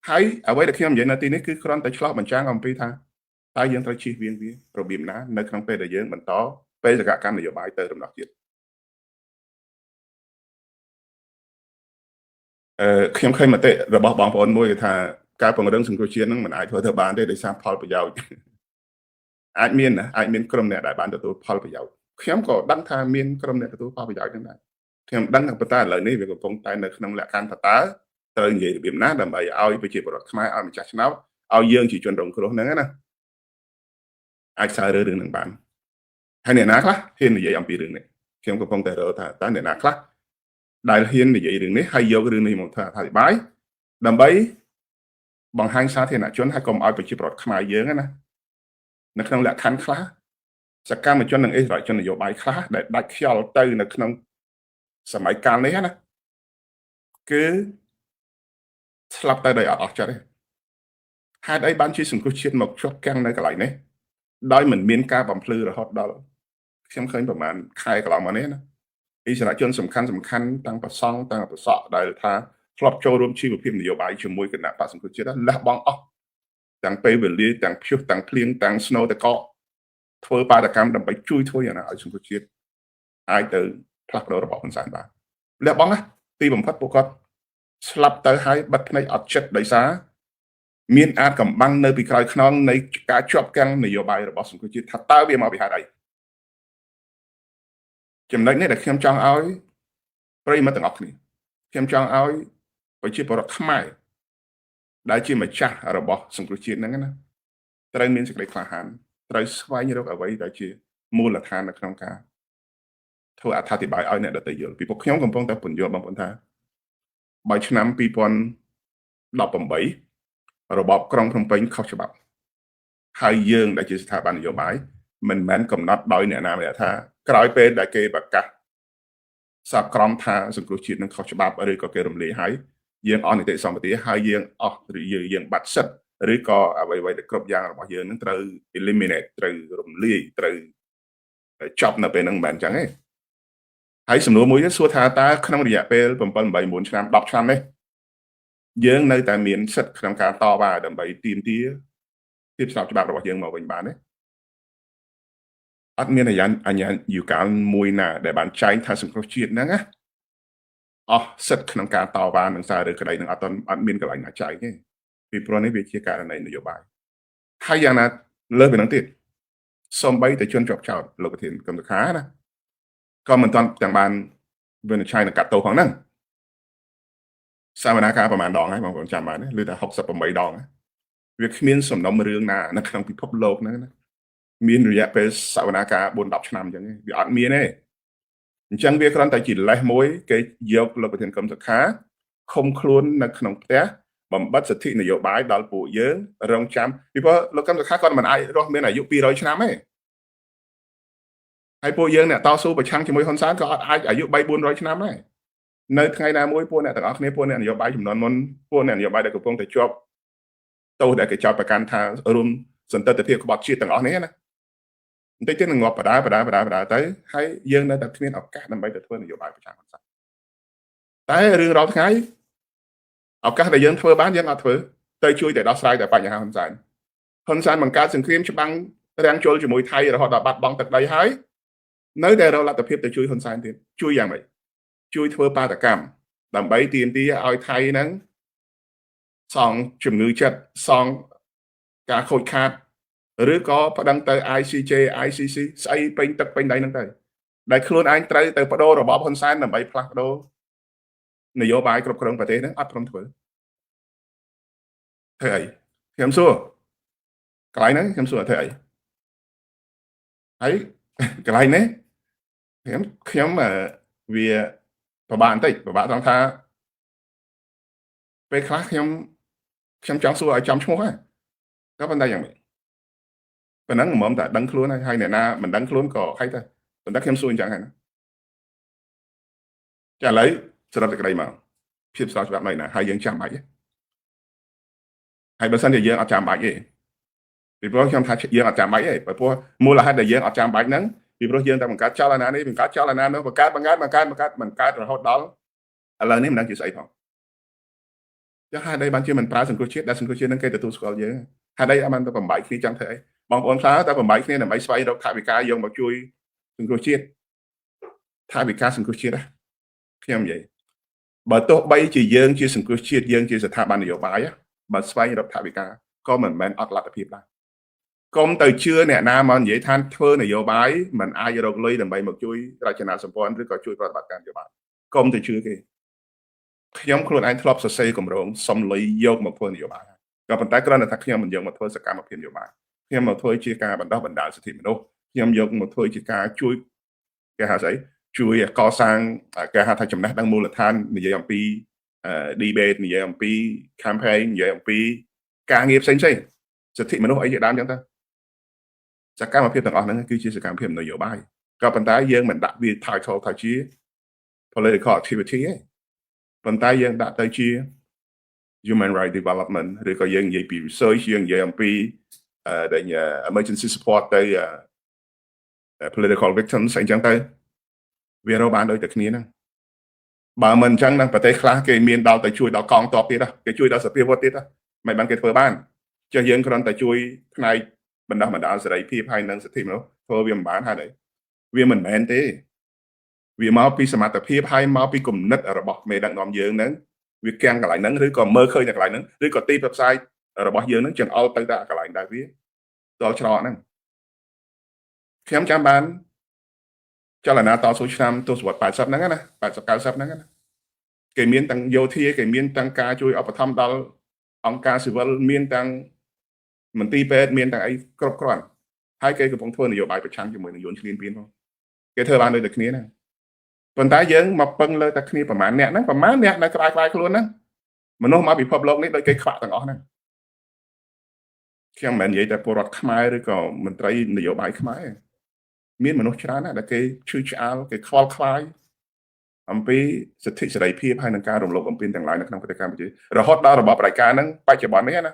ហើយអ្វីដែលខ្ញុំនិយាយនៅទីនេះគឺគ្រាន់តែឆ្លោះបញ្ចាំងអំពីថា តែយើងត្រូវជៀសវាងវារបៀបណានៅក្នុងពេលដែលយើងបន្តបេសកកម្មនយោបាយទៅរំដោះជាតិខ្ញុំឃើញមតិរបស់បងប្អូនមួយគេថាការពង្រឹងសង្គ្រោះជាតិនឹងមិនអាចធ្វើទៅបានទេដោយសារផលប្រយោជន៍អាចមានក្រុមអ្នកដែលបានទទួលផលប្រយោជន៍ខ្ញុំក៏ដឹងថាមានក្រុមអ្នកទទួលផលប្រយោជន៍ហ្នឹងដែរខ្ញុំដឹងថាប៉ុន្តែឥឡូវនេះវាកំពុងតែនៅក្នុងលក្ខខណ្ឌថាតើត្រូវនិយាយរបៀបណាដើម្បីឲ្យប្រជាពលរដ្ឋខ្មែរឲ្យម្ចាស់ឆ្នោតឲ្យយើងជាជនរងគ្រោះហ្នឹងណាអាចសើរឿងហ្នឹងបានហើយអ្នកណាខ្លះហ៊ាននិយាយអំពីរឿងនេះខ្ញុំកំពុងតែរកថាតើអ្នកណាខ្លះដែលហ៊ាននិយាយរឿងនេះហើយយករឿងនេះមកធ្វើអធិប្បាយដើម្បីបង្ហាញសាធារណជនហើយកុំឲ្យប្រជាពលរដ្ឋខ្មែរយើងណានៅក្នុងលក្ខខណ្ឌខ្លះសកម្មជននិងអិសរាជជននយោបាយខ្លះដែលដាច់ខ្យល់ទៅនៅក្នុងសម័យកាលនេះណាគឺស្លាប់ទៅដោយអត់អស់ចិត្តទេហេតុអីបានជាសង្គ្រោះជាតិមកជាប់គាំងនៅកន្លែងនេះដោយមិនមានការបំភ្លឺរហូតដល់ខ្ញុំឃើញប្រហែលខែកន្លងមកនេះណាអិសរាជជនសំខាន់ទាំងប្រសង់ទាំងប្រសក់ដែលថាធ្លាប់ចូលរួមជីវភាពនយោបាយជាមួយគណៈបក្សសង្គ្រោះជាតិលះបង់អស់ទាំងពេលវេលាទាំងព្យុះទាំងភ្លៀងទាំងស្នូតកកធ្វើបាតកម្មដើម្បីជួយធ្វើយ៉ាងណាឲ្យសង្គ្រោះជាតិអាចទៅផ្លាស់ប្ដូររបបហ៊ុនសែនបានលះបង់ណាទីបំផុតពួកគាត់ស្លាប់ទៅហើយបិទភ្នែកអត់ចិត្តដោយសារមានអាចកំបាំងនៅពីក្រោយខ្នងនៃការជាប់គាំងនយោបាយរបស់សង្គ្រោះជាតិថាតើវាមកពីហេតុអីចំណុចនេះដែលខ្ញុំចង់ឲ្យប្រិយមិត្តទាំងអស់គ្នាខ្ញុំចង់ឲ្យប្រជាពលរដ្ឋខ្មែរដែលជាម្ចាស់របស់សង្គ្រោះជាតិហ្នឹងណាត្រូវមានសេចក្តីក្លាហានត្រូវស្វែងរកអ្វីដែលជាមូលដ្ឋាននៅក្នុងការធ្វើអត្ថាធិប្បាយឲ្យអ្នកដទៃយល់ពីពួកខ្ញុំកំពុងតែពន្យល់បងប្អូនថាបើឆ្នាំ2018របបក្រុងភ្នំពេញខុសច្បាប់ហើយយើងដែលជាស្ថាប័ននយោបាយមិនមែនកំណត់ដោយអ្នកណាម្នាក់ថាក្រោយពេលដែលគេប្រកាសសាបក្រមថាសង្គ្រោះជាតិនឹងខុសច្បាប់ឬក៏គេរំលាយហើយយើងអស់នីតិសម្បទាហើយយើងអស់ឬយើងបាត់សិទ្ធិឬក៏អ្វីៗដែលគ្រប់យ៉ាងរបស់យើងនឹងត្រូវ eliminate ត្រូវរំលាយត្រូវចប់នៅពេលហ្នឹងមិនមែនអញ្ចឹងទេហើយសំណួរមួយទៀតសួរថាតើក្នុងរយៈពេល7 8 9ឆ្នាំ10ឆ្នាំនេះយើងនៅតែមានសិទ្ធិក្នុងការតវ៉ាដើម្បីទាមទារភាពស្របច្បាប់របស់យើងមកវិញបានទេអត់មានអញ្ញាយូកាលមួយណាដែលបានចែងថាសង្គ្រោះជាតិហ្នឹងណាអស់សិទ្ធិក្នុងការតវ៉ានឹងសារឬក្តីនឹងអត់មានកន្លែងណាចែងទេពីព្រោះនេះវាជាករណីនយោបាយហើយយ៉ាងណាលើសពីហ្នឹងទៀតសូម្បីតែជនជាប់ចោតលោកប្រធានកម្មសខាណាក៏មិនទាន់ទាំងបានវិនិច្ឆ័យនឹងកាត់ទោសផងហ្នឹងសវនាការប្រហែលដងហើយបងប្អូនចាំបានទេឬថា68ដងវាគ្មានសំណុំរឿងណានៅក្នុងពិភពលោកហ្នឹងណាមានរយៈពេលសវនាការ4-10ឆ្នាំអញ្ចឹងវាអត់មានទេអញ្ចឹងវាគ្រាន់តែជាលេសមួយគេយកលោកប្រធានកម្មសខាឃុំខ្លួននៅក្នុងផ្ទះបំបត្តិសិទ្ធិនយោបាយដល់ពួកយើងរងចាំពីព្រោះលោកកម្មសខាគាត់មិនអាចរស់មានអាយុ200ឆ្នាំទេហើយពួកយើងអ្នកតស៊ូប្រឆាំងជាមួយហ៊ុនសែនក៏អត់អាចអាយុ300-400ឆ្នាំដែរនៅថ្ងៃណាមួយពួកអ្នកទាំងអស់គ្នាពួកអ្នកនយោបាយចំនួនមុនពួកអ្នកនយោបាយដែលកំពុងតែជាប់ទោសដែលគេចោទប្រកាន់ថារួមសន្តិភាពក្បត់ជាតិទាំងអស់នេះណាបន្តិចទៀតនឹងងាប់បដាទៅហើយយើងនៅតែគ្មានឱកាសដើម្បីទៅធ្វើនយោបាយប្រឆាំងហ៊ុនសែនតែរឿងរាល់ថ្ងៃឱកាសដែលយើងធ្វើបានយើងអត់ធ្វើទៅជួយតែដោះស្រាយតែបញ្ហាហ៊ុនសែនបង្កើតសង្គ្រាមច្បាំងរាំងជលជាមួយថៃរហូតដល់បាត់បង់ទឹកដីហើយនៅតែរកលទ្ធភាពទៅជួយហ៊ុនសែនទៀតជួយយ៉ាងម៉េចជួយធ្វើបាតកម្មដើម្បីទាមទារឲ្យថៃហ្នឹងសងជំងឺចិត្តសងការខូចខាតឬក៏ប្តឹងទៅ ICJ ICC ស្អីពេញទឹកពេញដីហ្នឹងទៅដែលខ្លួនឯងត្រូវទៅបដូររបបហ៊ុនសែនដើម្បីផ្លាស់ប្ដូរនយោបាយគ្រប់គ្រងប្រទេសហ្នឹងអត់ព្រមធ្វើអីខ្ញុំសួរកន្លែងហ្នឹងខ្ញុំសួរធ្វើអីហើយកន្លែងនេះខ្ញុំវាពិបាកបន្តិចពិបាកត្រង់ថាពេលខ្លះខ្ញុំចង់សួរឲ្យចំឈ្មោះហ្នឹងក៏ប៉ុន្តែយ៉ាងម៉េចប៉ុណ្ណឹងមិនតែដឹងខ្លួនហើយអ្នកណាមិនដឹងខ្លួនក៏ហីទៅប៉ុន្តែខ្ញុំសួរអញ្ចឹងហ្នឹងចាឥឡូវសរុបសេចក្តីមកភាពស្របច្បាប់នៅណាហើយយើងចាំបាច់ទេហើយបើសិនជាយើងអត់ចាំបាច់ទេពីព្រោះខ្ញុំថាយើងអត់ចាំបាច់ទេព្រោះមូលហេតុដែលយើងអត់ចាំបាច់ហ្នឹងពីព្រោះយើងតែបង្កើតចលនានេះបង្កើតចលនានោះបង្កើតរហូតដល់ឥឡូវនេះមិនដឹងជាស្អីផងចឹងហេតុអីបានជាមិនប្រើសង្គ្រោះជាតិដែលសង្គ្រោះជាតិនឹងគេទទួលស្គាល់យើងហេតុអីអត់បានទៅបំបែកគ្នាចង់ធ្វើអី បងប្អូនខ្លះតែបំបីគ្នាដើម្បីស្វែងរកថវិកាយកមកជួយសង្គ្រោះជាតិថវិកាសង្គ្រោះជាតិខ្ញុំនិយាយបើទោះបីជាយើងជាសង្គ្រោះជាតិយើងជាស្ថាប័ននយោបាយបើស្វែងរកថវិកាក៏មិនមែនអត់លទ្ធភាពដែរកុំទៅជឿអ្នកណាមកនិយាយថាធ្វើនយោបាយមិនអាចរកលុយដើម្បីមកជួយរចនាសម្ព័ន្ធឬក៏ជួយប្រតិបត្តិការនយោបាយកុំទៅជឿគេខ្ញុំខ្លួនឯងធ្លាប់សរសេរគម្រោងសុំលុយយកមកធ្វើនយោបាយក៏ប៉ុន្តែគ្រាន់តែថាខ្ញុំមិនយកមកធ្វើសកម្មភាពនយោបាយខ្ញុំមកធ្វើជាការបណ្ដោះបណ្ដាលសិទ្ធិមនុស្សខ្ញុំយកមកធ្វើជាការជួយគេហៅស្អីជួយកសាងគេហៅថាចំណេះដឹងមូលដ្ឋាននិយាយអំពីdebate និយាយអំពី campaign និយាយអំពីការងារផ្សេងៗសិទ្ធិមនុស្សអីជាដើមចឹងទៅសកម្មភាពទាំងអស់ហ្នឹងគឺជាសកម្មភាពនយោបាយក៏ប៉ុន្តែយើងមិនដាក់វា title ថាជា political activity ទេប៉ុន្តែយើងដាក់ទៅជា human right development ឬក៏យើងនិយាយពី research យើងនិយាយអំពីemergency support ទៅ political victims អីចឹងទៅវារកបានដូចតែគ្នាហ្នឹងបើមិនអញ្ចឹងនៅប្រទេសខ្លះគេមានដល់ទៅជួយដល់កងទ័ពទៀតគេជួយដល់សភាវុធទៀតមិនបានគេធ្វើបានចេះយើងគ្រាន់តែជួយផ្នែកបណ្ដោះបណ្ដាលសេរីភាពហើយនិងសិទ្ធិមនុស្សធ្វើវាមិនបានហើយវាមិនមែនទេវាមកពីសមត្ថភាពហើយមកពីគំនិតរបស់មេដឹកនាំយើងហ្នឹងវាកាំងកន្លែងហ្នឹងឬក៏មើលឃើញតែកន្លែងហ្នឹងឬក៏ទីផ្សាររបស់យើងហ្នឹងចង្អុលទៅតែកន្លែងដែរវាដល់ច្រកហ្នឹងខ្ញុំចាំបានចលនាតស៊ូឆ្នាំទសវត្សរ៍80ហ្នឹងណា80 90ហ្នឹងណាគេមានទាំងយោធាគេមានទាំងការជួយឧបត្ថម្ភដល់អង្គការស៊ីវិលមានទាំងមន្ទីរពេទ្យមានទាំងអីគ្រប់គ្រាន់ហើយគេកំពុងធ្វើនយោបាយប្រឆាំងជាមួយនឹងយួនឈ្លានពានផងគេធ្វើបានដូចតែគ្នាហ្នឹងប៉ុន្តែយើងមកពឹងលើតែគ្នាប្រហែលអ្នកហ្នឹងប្រហែលអ្នកនៅក្បែរខ្លួនហ្នឹងមនុស្សមកពិភពលោកនេះដូចគេខ្វាក់ទាំងអស់ហ្នឹងខ្ញុំមិនមែននិយាយតែពលរដ្ឋខ្មែរឬក៏មន្ត្រីនយោបាយខ្មែរមានមនុស្សច្រើនណាស់ដែលគេឈឺឆ្អាលគេខ្វល់ខ្វាយអំពីសិទ្ធិសេរីភាពហើយនឹងការរំលោភបំពានទាំងឡាយនៅក្នុងប្រទេសកម្ពុជារហូតដល់របបផ្ដាច់ការហ្នឹងបច្ចុប្បន្ននេះណា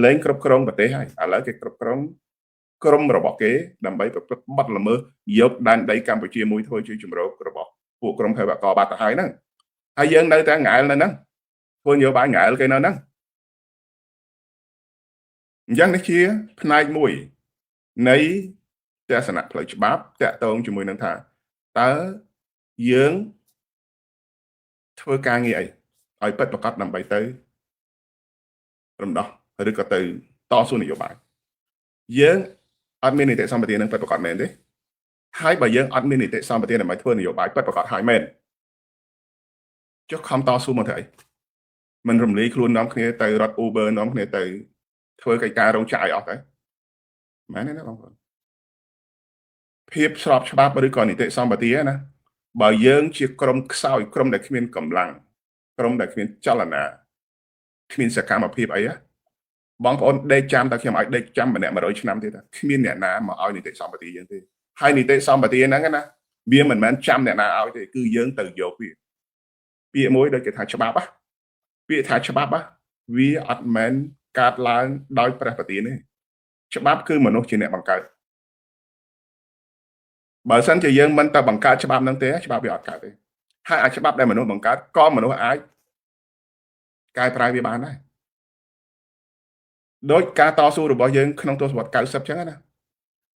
លែងគ្រប់គ្រងប្រទេសហើយឥឡូវគេគ្រប់គ្រងក្រុមរបស់គេដើម្បីប្រព្រឹត្តបទល្មើសយកដែនដីកម្ពុជាមួយធ្វើជាជំរករបស់ពួកក្រុមភេរវកបាត់ទៅហើយហ្នឹងហើយយើងនៅតែងែលនៅហ្នឹងធ្វើនយោបាយងែលគេនៅហ្នឹងអញ្ចឹងនេះជាផ្នែកមួយនៃទស្សនៈផ្លូវច្បាប់តាក់ទងជាមួយនឹងថាតើយើងធ្វើការងារអីឲ្យពិតប្រាកដដើម្បីទៅរំដោះឬក៏ទៅតស៊ូនយោបាយយើងអត់មាននីតិសម្បទានឹងពិតប្រាកដមែនទេហើយបើយើងអត់មាននីតិសម្បទាដើម្បីធ្វើនយោបាយពិតប្រាកដហើយមែនចុះខំតស៊ូមកធ្វើអីមិនរំលាយខ្លួននាំគ្នាទៅរត់ Uber នាំគ្នាទៅធ្វើកិច្ចការរោងចក្រឲ្យអស់ទៅមែនទេណាបងប្អូនភាពស្របច្បាប់ឬក៏នីតិសម្បទាណាបើយើងជាក្រុមខ្សោយក្រុមដែលគ្មានកម្លាំងក្រុមដែលគ្មានចលនាគ្មានសកម្មភាពអីបងប្អូនដេកចាំតែខ្ញុំឲ្យដេកចាំម្នាក់100ឆ្នាំទៀតគ្មានអ្នកណាមកឲ្យនីតិសម្បទាយើងទេហើយនីតិសម្បទាហ្នឹងណាវាមិនមែនចាំអ្នកណាឲ្យទេគឺយើងទៅយកវាពាក្យមួយដូចគេថាច្បាប់ពាក្យថាច្បាប់វាអត់មែនកើតឡើងដោយព្រះប្រទានទេច្បាប់គឺមនុស្សជាអ្នកបង្កើតបើសិនជាយើងមិនទៅបង្កើតច្បាប់ហ្នឹងទេច្បាប់វាអត់កើតទេហើយអាច្បាប់ដែលមនុស្សបង្កើតក៏មនុស្សអាចកែប្រែវាបានដែរដោយការតស៊ូរបស់យើងក្នុងទសវត្សរ៍90ចឹងណា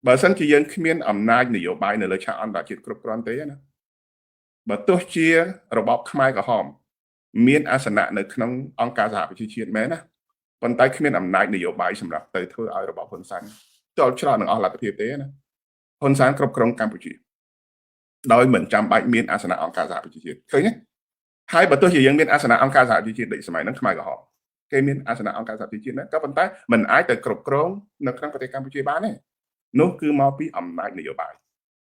បើសិនជាយើងគ្មានអំណាចនយោបាយនៅលើឆាកអន្តរជាតិគ្រប់គ្រាន់ទេណាបើទោះជារបបខ្មែរក្រហមមានអាសនៈនៅក្នុងអង្គការសហប្រជាជាតិមែនណាប៉ុន្តែគ្មានអំណាចនយោបាយសម្រាប់ទៅធ្វើឲ្យរបបហ៊ុនសែនចោលច្រកនឹងអស់លទ្ធភាពទេណាហ៊ុនសែនគ្រប់គ្រងកម្ពុជាដោយមិនចាំបាច់មានអាសនៈអង្គការសហប្រជាជាតិឃើញទេហើយបើទោះជាយើងមានអាសនៈអង្គការសហប្រជាជាតិដូចសម័យហ្នឹងខ្មែរក្រហមគេមានអាសនៈអង្គការសហប្រជាជាតិណាក៏ប៉ុន្តែมันអាចទៅគ្រប់គ្រងនៅក្នុងប្រទេសកម្ពុជាបានទេនោះគឺមកពីអំណាចនយោបាយ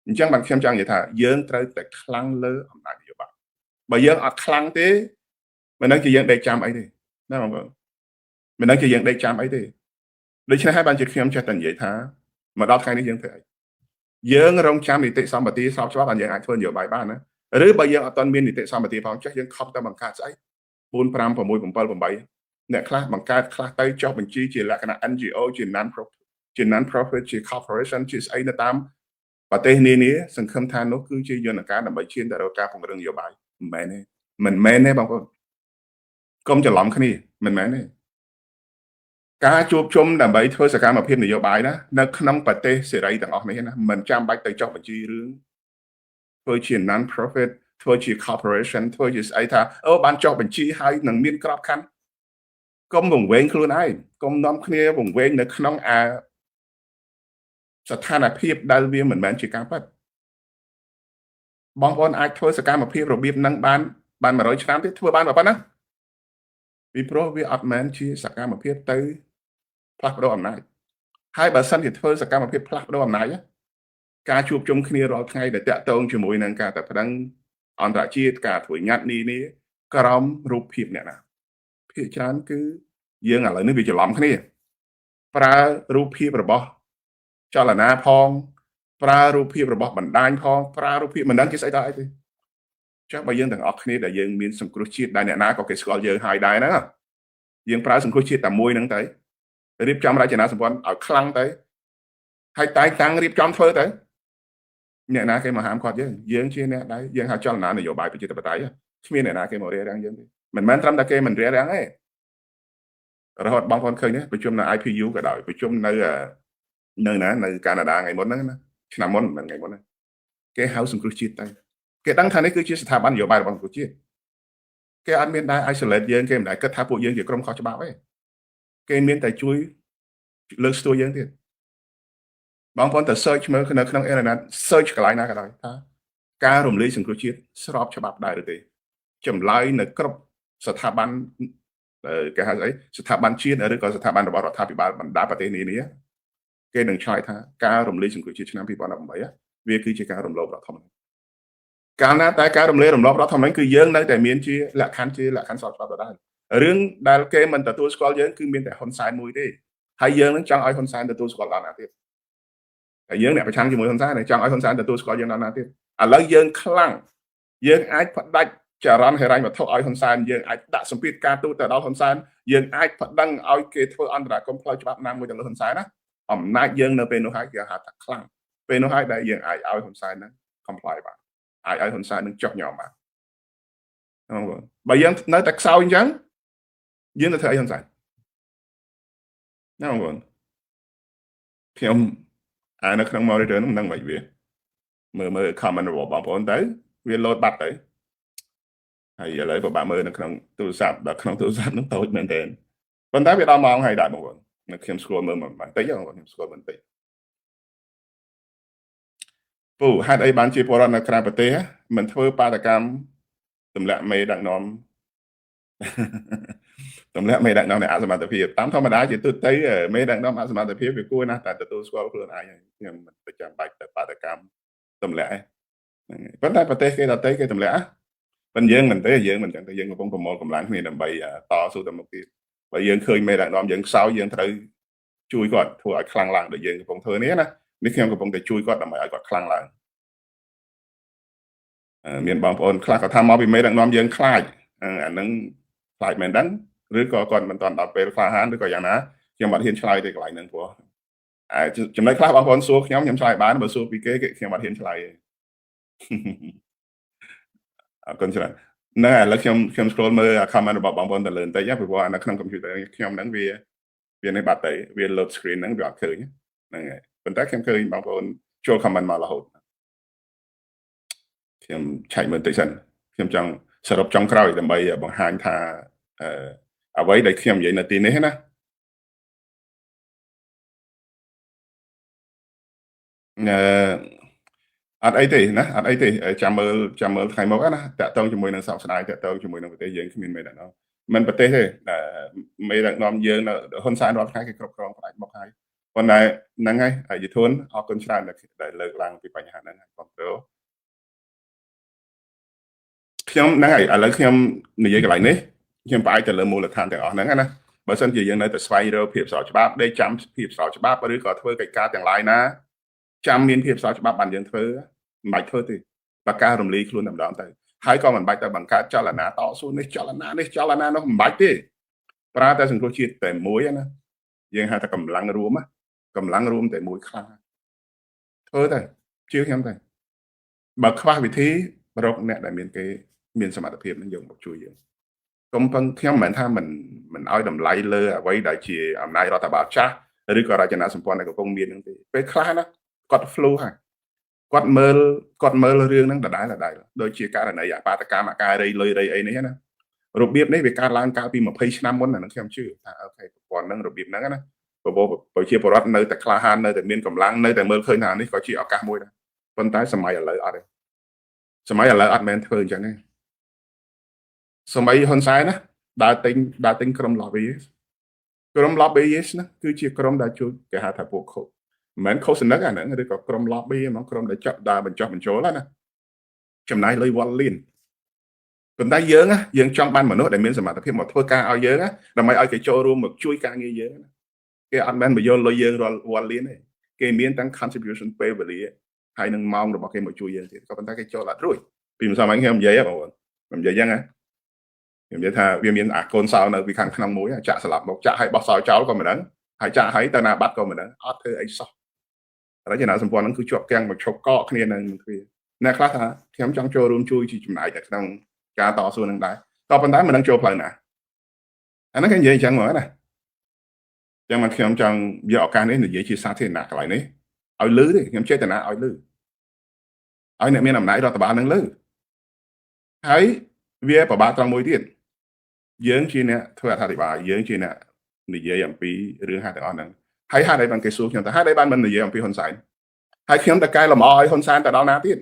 អញ្ចឹងបានខ្ញុំចង់និយាយថាយើងត្រូវតែខ្លាំងលើអំណាចនយោបាយបើយើងអត់ខ្លាំងទេមិនដឹងជាយើងដេកចាំអីទេណាបងប្អូនមិនដឹងជាយើងដេកចាំអីទេដូច្នេះហើយបានជាខ្ញុំចេះតែនិយាយថាមកដល់ថ្ងៃនេះយើងធ្វើអីយើងរងចាំនីតិសម្បទាស្របច្បាប់បានយើងអាចធ្វើនយោបាយបានណាឬបើយើងអត់ទាន់មាននីតិសម្បទាផងចេះយើងខំតែបង្កើតស្អី4 5 6 7 8អ្នកខ្លះបង្កើតខ្លះទៅចុះបញ្ជីជាលក្ខណៈ NGO ជា non profit ជា corporation ជាស្អីនៅតាមប្រទេសនានាសង្ឃឹមថានោះគឺជាយន្តការដើម្បីឈានទៅរកការពង្រឹងនយោបាយមិនមែនទេបងប្អូនកុំច្រឡំគ្នាមិនមែនទេ ការជួបជុំដើម្បីធ្វើសកម្មភាពនយោបាយណានៅក្នុងប្រទេសសេរីទាំងអស់នេះណាមិនចាំបាច់ទៅចុះបញ្ជីរឿងធ្វើជា non profit ធ្វើជា corporation ធ្វើជាស្អីថាអូបានចុះបញ្ជីហើយនឹងមានក្របខ័ណ្ឌកុំវង្វេងខ្លួនឯងកុំនាំគ្នាវង្វេងនៅក្នុងស្ថានភាពដែលវាមិនមែនជាការពិតបងប្អូនអាចធ្វើសកម្មភាពរបៀបហ្នឹងបាន100ឆ្នាំទៀតធ្វើបានប៉ុណ្ណាពីព្រោះវាអត់មែនជាសកម្មភាពទៅផ្លាស់ប្ដូរអំណាចហើយបើសិនជាធ្វើសកម្មភាពផ្លាស់ប្ដូរអំណាចការជួបជុំគ្នារាល់ថ្ងៃដែលតាក់ទងជាមួយនឹងការតែប្តឹងអន្តរជាតិការធ្វើញត្តិនេះក្រោមរូបភាពអ្នកណាភាគច្រើនគឺយើងឥឡូវនេះវាច្រឡំគ្នាប្រើរូបភាពរបស់ចលនាផងប្រើរូបភាពរបស់បណ្ដាញផងប្រើរូបភាពមិនដឹងជាស្អីដល់អីទេចាស់បើយើងទាំងអស់គ្នាដែលយើងមានសង្គ្រោះជាតិដែលអ្នកណាក៏គេស្គាល់យើងហើយដែរហ្នឹងយើងប្រើសង្គ្រោះជាតិតែមួយហ្នឹងទៅរៀបចំរចនាសម្ព័ន្ធឲ្យខ្លាំងទៅហើយតែងតាំងរៀបចំធ្វើទៅអ្នកណាគេមកហាមគាត់យើងជាអ្នកដែរយើងហៅចលនានយោបាយប្រជាធិបតេយ្យគ្មានអ្នកណាគេមករារាំងយើងទេមិនមែនត្រឹមតែគេមិនរារាំងទេរហូតបងប្អូនឃើញទេប្រជុំនៅ IPU ក៏ដោយប្រជុំនៅណានៅកាណាដាថ្ងៃមុនហ្នឹងណាឆ្នាំមុនមិនថ្ងៃមុនណាគេហៅសង្គ្រោះជាតិទៅគេដឹងថានេះគឺជាស្ថាប័ននយោបាយរបស់សង្គ្រោះជាតិគេអត់មានដែរ isolate យើងគេមិនដែរគិតថាពួកយើងជាក្រុមខុសច្បាប់ទេគេមានតែជួយលើកស្ទួយយើងទៀតបងប្អូនទៅ search មើលនៅក្នុង internet search កន្លែងណាក៏ដោយថាការរំលាយសង្គ្រោះជាតិស្របច្បាប់ដែរឬទេចម្លើយនៅគ្រប់ស្ថាប័នគេហៅស្អីស្ថាប័នជាតិឬក៏ស្ថាប័នរបស់រដ្ឋាភិបាលបណ្ដាប្រទេសនានាគេនឹងឆ្លើយថាការរំលាយសង្គ្រោះជាតិឆ្នាំ2018វាគឺជាការរំលោភរដ្ឋធម្មនុញ្ញកាលណាតែការរំលាយរំលោភរដ្ឋធម្មនុញ្ញគឺយើងនៅតែមានជាលក្ខខណ្ឌស្របច្បាប់ដដែលរឿងដែលគេមិនទទួលស្គាល់យើងគឺមានតែហ៊ុនសែនមួយទេហើយយើងនឹងចង់ឲ្យហ៊ុនសែនទទួលស្គាល់ដល់ណាទៀតហើយយើងអ្នកប្រឆាំងជាមួយហ៊ុនសែនចង់ឲ្យហ៊ុនសែនទទួលស្គាល់យើងដល់ណាទៀតឥឡូវយើងខ្លាំងយើងអាចផ្ដាច់ចរន្តហិរញ្ញវត្ថុឲ្យហ៊ុនសែនយើងអាចដាក់សម្ពាធការទូតទៅដល់ហ៊ុនសែនយើងអាចប្តឹងឲ្យគេធ្វើអន្តរាគមន៍ផ្លូវច្បាប់ណាមួយទៅលើហ៊ុនសែនណាអំណាចយើងនៅពេលនោះហើយគេហៅថាខ្លាំងពេលនោះហើយដែលយើងអាចឲ្យហ៊ុនសែនហ្នឹង comply បានអាចឲ្យហ៊ុនសែននឹងចុះញោមបានបើយើងនៅតែខ្សោយអញ្ចឹងយើងទៅធ្វើអីហ៊ុនសែនណាបងប្អូនខ្ញុំនៅក្នុង monitor ហ្នឹងមិនដឹងមិនវាមើល comment របស់បងប្អូនទៅវា load បាត់ទៅហើយឥឡូវពិបាកមើលនៅក្នុងទូរស័ព្ទដល់ក្នុងទូរស័ព្ទហ្នឹងតូចមែនទែនប៉ុន្តែវាដល់ម៉ោងហើយដែរបងប្អូនខ្ញុំស្គាល់មើលបន្តិចបងប្អូនខ្ញុំស្គាល់បន្តិចពូហេតុអីបានជាពលរដ្ឋនៅក្រៅប្រទេសមិនធ្វើបាតកម្មទម្លាក់មេដឹកនាំទម្លាក់មេដឹកនាំនៃអសមត្ថភាពតាមធម្មតាជាទូទៅមេដឹកនាំអសមត្ថភាពវាគួរណាស់តែទទួលស្គាល់ខ្លួនឯងខ្ញុំមិនប្រចាំបាច់ទៅបាតកម្មទម្លាក់ហ្នឹងហើយប៉ុន្តែប្រទេសគេដទៃគេទម្លាក់ប៉ុន្តែយើងមិនទេយើងមិនចឹងទេយើងកំពុងប្រមូលកម្លាំងគ្នាដើម្បីតស៊ូទៅមុខទៀតបើយើងឃើញមេដឹកនាំយើងខ្សោយយើងត្រូវជួយគាត់ធ្វើឲ្យខ្លាំងឡើងដូចយើងកំពុងធ្វើនេះណានេះខ្ញុំកំពុងតែជួយគាត់ដើម្បីឲ្យគាត់ខ្លាំងឡើងមានបងប្អូនខ្លះក៏ថាមកពីមេដឹកនាំយើងខ្លាចអាហ្នឹងខ្លាចមែនដឹងឬក៏គាត់មិនទាន់ដល់ពេលក្លាហានឬក៏យ៉ាងណាខ្ញុំអត់ហ៊ានឆ្លើយទេកន្លែងហ្នឹងព្រោះចំណុចខ្លះបងប្អូនសួរខ្ញុំឆ្លើយបានបើសួរពីគេខ្ញុំអត់ហ៊ានឆ្លើយទេអរគុណច្រើនណែឥឡូវខ្ញុំ scroll មើល comment របស់បងប្អូនទៅលើបន្តិចពីព្រោះនៅក្នុង computer ខ្ញុំហ្នឹងវានេះបាត់ទៅវា load screen ហ្នឹងវាអត់ឃើញហ្នឹងហើយប៉ុន្តែខ្ញុំឃើញបងប្អូនចូល comment មករហូតខ្ញុំឆែកមើលបន្តិចសិនខ្ញុំចង់សរុបចុងក្រោយដើម្បីបង្ហាញថាអ្វីដែលខ្ញុំនិយាយនៅទីនេះណាអត់អីទេណាអត់អីទេចាំមើលថ្ងៃមុខណាតាក់ទងជាមួយនឹងសោកស្ដាយតាក់ទងជាមួយនឹងប្រទេសយើងគ្មានមេដឹកនាំមិនប្រទេសទេមេដឹកនាំយើងនៅហ៊ុនសែនរាល់ថ្ងៃគេគ្រប់គ្រងផ្ដាច់មុខហើយប៉ុន្តែហ្នឹងហើយយុធនអរគុណច្រើនដែលលើកឡើងពីបញ្ហាហ្នឹងហើយគ្រប់គ្រងខ្ញុំហ្នឹងហើយឥឡូវខ្ញុំនិយាយកន្លែងនេះខ្ញុំផ្អែកទៅលើមូលដ្ឋានទាំងអស់ហ្នឹងណាបើសិនជាយើងនៅតែស្វែងរកភាពស្របច្បាប់ដេកចាំភាពស្របច្បាប់ឬក៏ធ្វើកិច្ចការទាំងឡាយណាចាំមានភាពស្របច្បាប់បានយើងធ្វើមិនបាច់ធ្វើទេបើការរំលាយខ្លួនតែម្ដងទៅហើយក៏មិនបាច់ទៅបង្កើតចលនាតស៊ូនេះចលនានោះមិនបាច់ទេប្រើតែសង្គ្រោះជាតិតែមួយណាយើងហៅថាកម្លាំងរួមតែមួយខ្លាំងធ្វើទៅជឿខ្ញុំទៅបើខ្វះវិធីរកអ្នកដែលមានសមត្ថភាពនឹងយកមកជួយយើង កុំពឹងខ្ញុំមិនថាមិនឲ្យតម្លៃលើអ្វីដែលជាអំណាចរដ្ឋបាលចាស់ឬក៏រចនាសម្ព័ន្ធដែលកំពុងមានហ្នឹងទេពេលខ្លះណាគាត់ flu ហើយគាត់មើលរឿងហ្នឹងដដែលដូចជាករណីអបាតកម្មអាការរៃលុយរៃអីនេះណារបៀបនេះវាកើតឡើងកាលពី20ឆ្នាំមុនអាហ្នឹងខ្ញុំជឿថាអូខេប្រព័ន្ធហ្នឹងរបៀបហ្នឹងណាប្រជាពលរដ្ឋនៅតែក្លាហាននៅតែមានកម្លាំងនៅតែមើលឃើញថានេះក៏ជាឱកាសមួយដែរប៉ុន្តែសម័យឥឡូវអត់ទេសម័យឥឡូវអត់មែនធ្វើអញ្ចឹងទេសម័យហ៊ុនសែនណាដើរទិញក្រុម lobbyist ណាគឺជាក្រុមដែលជួយគេហៅថាពួកមិនមែនខុសនិកអាហ្នឹងឬក៏ក្រុម lobby ហ្មងក្រុមដែលចាប់ដើរបញ្ចុះបញ្ចូលណាចំណាយលុយវ៉ាន់លានប៉ុន្តែយើងចង់បានមនុស្សដែលមានសមត្ថភាពមកធ្វើការឲ្យយើងណាដើម្បីឲ្យគេចូលរួមមកជួយការងារយើងណាគេអត់មែនមកយកលុយយើងរាល់វ៉ាន់លានទេគេមានទាំង contribution ពេលវេលាហើយនឹងម៉ោងរបស់គេមកជួយយើងទៀតក៏ប៉ុន្តែគេចូលអត់រួចពីម្សិលមិញខ្ញុំនិយាយបងប្អូនខ្ញុំនិយាយអញ្ចឹងណាខ្ញុំនិយាយថាវាមានអាកូនសោនៅពីខាងក្នុងមួយចាក់ស្លាប់មកចាក់ឲ្យបោះសោចោលក៏មិនដឹងហើយចាក់ឲ្យទៅណាបាត់ក៏មិនដឹងអត់ធ្វើអីសោះរចនាសម្ព័ន្ធហ្នឹងគឺជាប់ទាំងមកឈប់កកគ្នានឹងគ្នាអ្នកខ្លះថាខ្ញុំចង់ចូលរួមជួយជាចំណាយនៅក្នុងការតស៊ូនឹងដែរក៏ប៉ុន្តែមិនដឹងចូលផ្លូវណាអាហ្នឹងគេនិយាយអញ្ចឹងមកណាចឹងមកខ្ញុំចង់យកឱកាសនេះនិយាយជាសាធារណៈកន្លែងនេះឲ្យលឺទេខ្ញុំចេតនាឲ្យលឺឲ្យអ្នកមានអំណាចរដ្ឋបាលនឹងលឺហើយវាប្របាកត្រង់មួយទៀតយើងជាអ្នកធ្វើអធិប្បាយយើងជាអ្នកនិយាយអំពីរឿងហេតុទាំងអស់ហ្នឹងហើយហេតុអីបានគេសួរខ្ញុំថាហេតុអីបានមិននិយាយអំពីហ៊ុនសែនហើយខ្ញុំតកែលម្អឲ្យហ៊ុនសែនទៅដល់ណាទៀត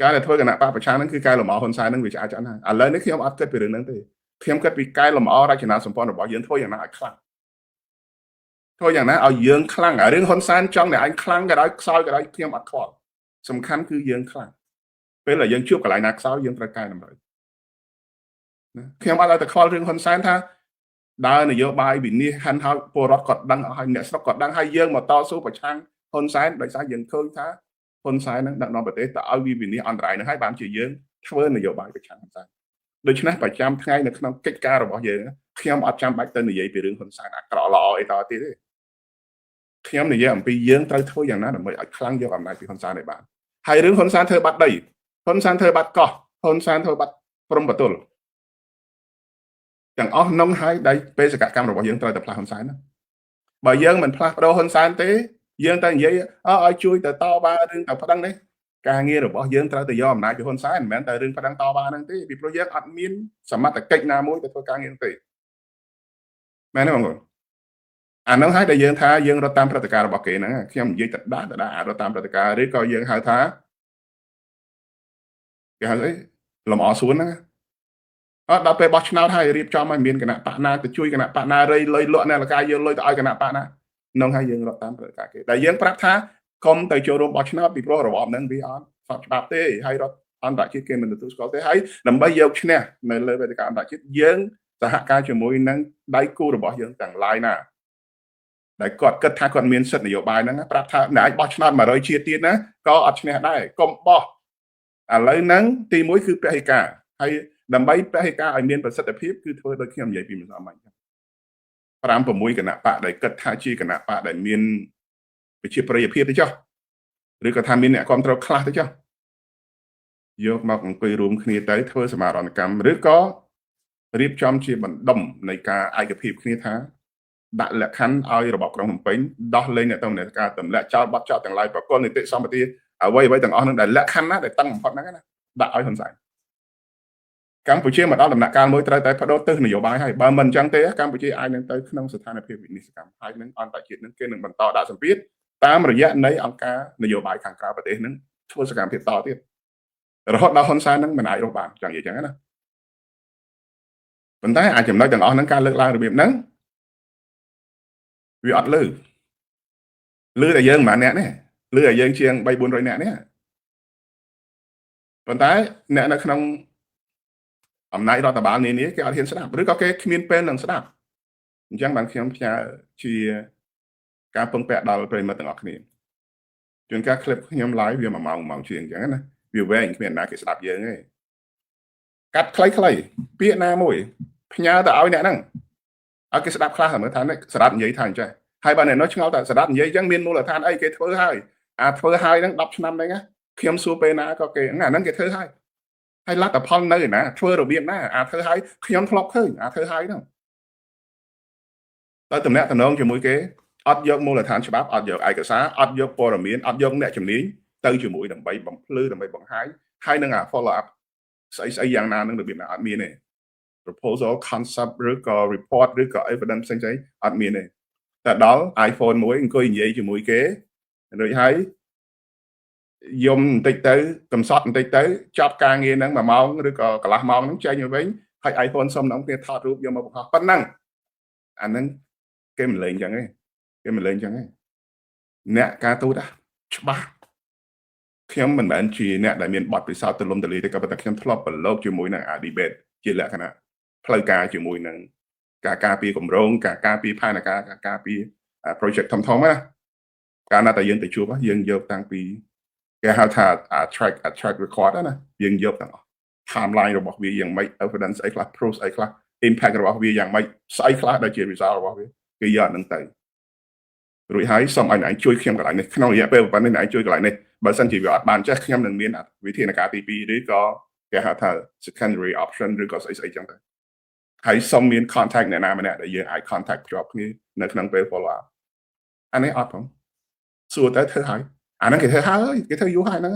ការដែលធ្វើគណៈបកប្រឆាំងហ្នឹងគឺកែលម្អហ៊ុនសែនហ្នឹងវាឆ្អែតឆ្អន់ហើយឥឡូវនេះខ្ញុំអត់គិតពីរឿងហ្នឹងទេខ្ញុំគិតពីកែលម្អរចនាសម្ព័ន្ធរបស់យើងធ្វើយ៉ាងណាឲ្យខ្លាំងធ្វើយ៉ាងណាឲ្យយើងខ្លាំងរឿងហ៊ុនសែនចង់តែអញខ្លាំងក៏ដោយខ្សោយក៏ដោយខ្ញុំអត់ខ្វល់សំខាន់គឺយើងខ្លាំងពេលដែលយើងជួបកន្លែងណាខ្សោយយើងត្រូវកែតម្រូវខ្ញុំអត់ឲ្យតែខ្វល់រឿងហ៊ុនសែនថាដើរនយោបាយវិនិច្ឆ័យហាន់ហើយពលរដ្ឋគាត់ដឹងឲ្យអ្នកស្រុកគាត់ដឹងហើយយើងមកតស៊ូប្រឆាំងហ៊ុនសែនដោយសារយើងឃើញថាហ៊ុនសែននឹងដឹកនាំប្រទេសទៅឲ្យវិនិច្ឆ័យអន្តរាយនឹងហើយបានជាយើងធ្វើនយោបាយប្រឆាំងហ៊ុនសែនដូច្នេះប្រចាំថ្ងៃនៅក្នុងកិច្ចការរបស់យើងខ្ញុំអត់ចាំបាច់ទៅនិយាយពីរឿងហ៊ុនសែនអាក្រក់ល្អអីតទៀតទេខ្ញុំនិយាយអំពីយើងត្រូវធ្វើយ៉ាងណាដើម្បីឲ្យខ្លាំងយកអំណាចពីហ៊ុនសែនឲ្យបានហើយរឿងហ៊ុនសែនធ្វើបាត់ដីហ៊ុនសែនធ្វើបាត់កោះហ៊ុនសែនធ្វើបាត់ព្រំប្រទល់ទាំងអស់នោះហើយដែលបេសកកម្មរបស់យើងត្រូវតែផ្លាស់ហ៊ុនសែនណាបើយើងមិនផ្លាស់ប្ដូរហ៊ុនសែនទេយើងតែនិយាយឲ្យជួយទៅតបារឿងទៅប្តឹងនេះការងាររបស់យើងត្រូវតែយកអំណាចពីហ៊ុនសែនមិនមែនតែរឿងប្តឹងតបាហ្នឹងទេពីព្រោះយើងអត់មានសមត្ថកិច្ចណាមួយទៅធ្វើការងារទេមែនទេបងប្អូនអានោះហើយដែលយើងថាយើងរត់តាមព្រឹត្តិការណ៍របស់គេហ្នឹងខ្ញុំនិយាយទៅដាក់រត់តាមព្រឹត្តិការណ៍ឬក៏យើងហៅថាគេហៅអីលំអសួនហ្នឹងអត់ដល់ពេលបោះឆ្នោតហើយរៀបចំឲ្យមានគណៈបកណាទៅជួយគណៈបកណារៃលុយលក់អ្នកលកាយកលុយទៅឲ្យគណៈបកណានោះហើយយើងរត់តាមព្រឹត្តិការណ៍គេដែលយើងប្រាប់ថាកុំទៅចូលរួមបោះឆ្នោតពីព្រោះរបបហ្នឹងវាអត់ស្របច្បាប់ទេហើយរដ្ឋអន្តរជាតិគេមិនទទួលស្គាល់ទេហើយដើម្បីយកឈ្នះនៅលើវេទិកាអន្តរជាតិយើងសហការជាមួយនឹងដៃគូរបស់យើងទាំងឡាយណាដែលគាត់គិតថាគាត់មានសិទ្ធិនយោបាយហ្នឹងប្រាប់ថាអ្នកអាចបោះឆ្នោត100ជាតិទៀតណាក៏អត់ឈ្នះដែរកុំបោះឥឡូវហ្នឹងទី1គឺពហិការហើយដើម្បីពហិការឲ្យមានប្រសិទ្ធភាពគឺធ្វើដូចខ្ញុំនិយាយពីម្សិលមិញ5 6គណៈបកដែលគិតថាជាគណៈបកដែលមានប្រជាប្រិយភាពទៅចុះឬក៏ថាមានអ្នកគ្រប់គ្រងខ្លះទៅចុះយកមកអង្គុយរួមគ្នាទៅធ្វើសមារណកម្មឬក៏រៀបចំជាបណ្ដុំនៃការឯកភាពគ្នាថាដាក់លក្ខខណ្ឌឲ្យរបបក្រុងភ្នំពេញដោះលែងអ្នកតំណែងការទម្លាក់ចោលបាត់ចោលទាំងឡាយប្រកលនីតិសម្បទាអ្វីទាំងអស់នឹងដែលលក្ខខណ្ឌណាដែលតឹងបំផុតហ្នឹងណាដាក់ឲ្យហ៊ុនសែនកម្ពុជាមកដល់ដំណាក់កាលមួយត្រូវតែបដូរទិសនយោបាយហើយបើមិនអញ្ចឹងទេកម្ពុជាអាចនឹងទៅក្នុងស្ថានភាពវិនិច្ឆ័យកម្មហើយនឹងអន្តរជាតិនឹងគេនឹងបន្តដាក់សម្ពាធតាមរយៈនៃអង្គការនយោបាយខាងក្រៅប្រទេសនឹងធ្វើសកម្មភាពតទៀតរហូតដល់ហ៊ុនសែននឹងមិនអាចរកបានចង់និយាយអញ្ចឹងណាប៉ុន្តែអាចចំណុចទាំងអស់ហ្នឹងការលើកឡើងរបៀបហ្នឹងវាអត់លើតែយើងប្រហែលអ្នកនេះលើតែយើងជាង 300-400 អ្នកនេះប៉ុន្តែអ្នកនៅក្នុងអំណាចរដ្ឋបាលនានាគេអត់ហ៊ានស្ដាប់ឬក៏គេគ្មានពេលនឹងស្ដាប់អញ្ចឹងបានខ្ញុំផ្ញើជាការពឹងពាក់ដល់ប្រិយមិត្តទាំងអស់គ្នាជួនកាល clip ខ្ញុំ live វា1 ម៉ោងជាងអញ្ចឹងណាវាវែងគ្មានអ្នកណាគេស្ដាប់យើងទេកាត់ខ្លីពាក្យណាមួយផ្ញើទៅឲ្យអ្នកហ្នឹងឲ្យគេស្ដាប់ខ្លះមើលថាស្ដាប់និយាយថាអញ្ចឹងហើយបើអ្នកនោះឆ្ងល់តែស្ដាប់និយាយអញ្ចឹងមានមូលដ្ឋានអីគេធ្វើហើយធ្វើហើយហ្នឹង10ឆ្នាំហ្នឹងខ្ញុំសួរពេលណាក៏គេអាហ្នឹងគេធ្វើហើយ ហើយលទ្ធផលនៅឯណាធ្វើរបៀបណាអាធ្វើឲ្យខ្ញុំធ្លាប់ឃើញអាធ្វើឲ្យហ្នឹងតែតំណាក់តំណងជាមួយគេអត់យកមូលដ្ឋានច្បាប់អត់យកឯកសារអត់យកព័ត៌មានអត់យកអ្នកជំនាញទៅជាមួយដើម្បីបំភ្លឺដើម្បីបង្ហាញហើយនឹងអា follow up ស្អីយ៉ាងណានឹងរបៀបណាអត់មានទេ proposal concept ឬក៏ report ឬក៏ evidence ផ្សេងៗអត់មានទេតែដល់ iPhone មួយអង្គុយនិយាយជាមួយគេរួចហើយយំបន្តិចទៅកំសត់បន្តិចទៅចប់ការងារហ្នឹង1ម៉ោងឬក៏កន្លះម៉ោងហ្នឹងចេញទៅវិញហើយ iPhone សុំដល់គ្នាថតរូបយកមកបង្ហោះប៉ុណ្ណឹងអាហ្នឹងគេមិនលេងចឹងទេគេមិនលេងចឹងទេអ្នកការទូតច្បាស់ខ្ញុំមិនមែនជាអ្នកដែលមានបទពិសោធន៍ទូលំទូលាយទេក៏ប៉ុន្តែខ្ញុំធ្លាប់ប្រឡូកជាមួយនឹងអា debate ជាលក្ខណៈផ្លូវការជាមួយនឹងការការពារគម្រោងការការពារផែនការការការពារ project ធំៗណាកាលណាតែយើងទៅជួបយើងយកតាំងពីគេហៅថា track record ណាយើងយកទាំងអស់ timeline របស់វាយ៉ាងម៉េច evidence អីខ្លះ proof អីខ្លះ impact របស់វាយ៉ាងម៉េចស្អីខ្លះដែលជា result របស់វាគេយកអាហ្នឹងទៅរួចហើយសូមឲ្យអ្នកជួយខ្ញុំកន្លែងនេះក្នុងរយៈពេលប៉ុណ្ណេះអ្នកជួយកន្លែងនេះបើសិនជាវាអត់បានចេះខ្ញុំនឹងមានវិធានការទី2ឬក៏គេហៅថា secondary option ឬក៏ស្អីចឹងទៅហើយសូមមាន contact អ្នកណាម្នាក់ដែលយើងអាច contact ជាប់គ្នានៅក្នុងពេល follow up អានេះអត់ផងសួរទៅធ្វើហើយអាហ្នឹងគេធ្វើហើយគេធ្វើយូរហើយហ្នឹង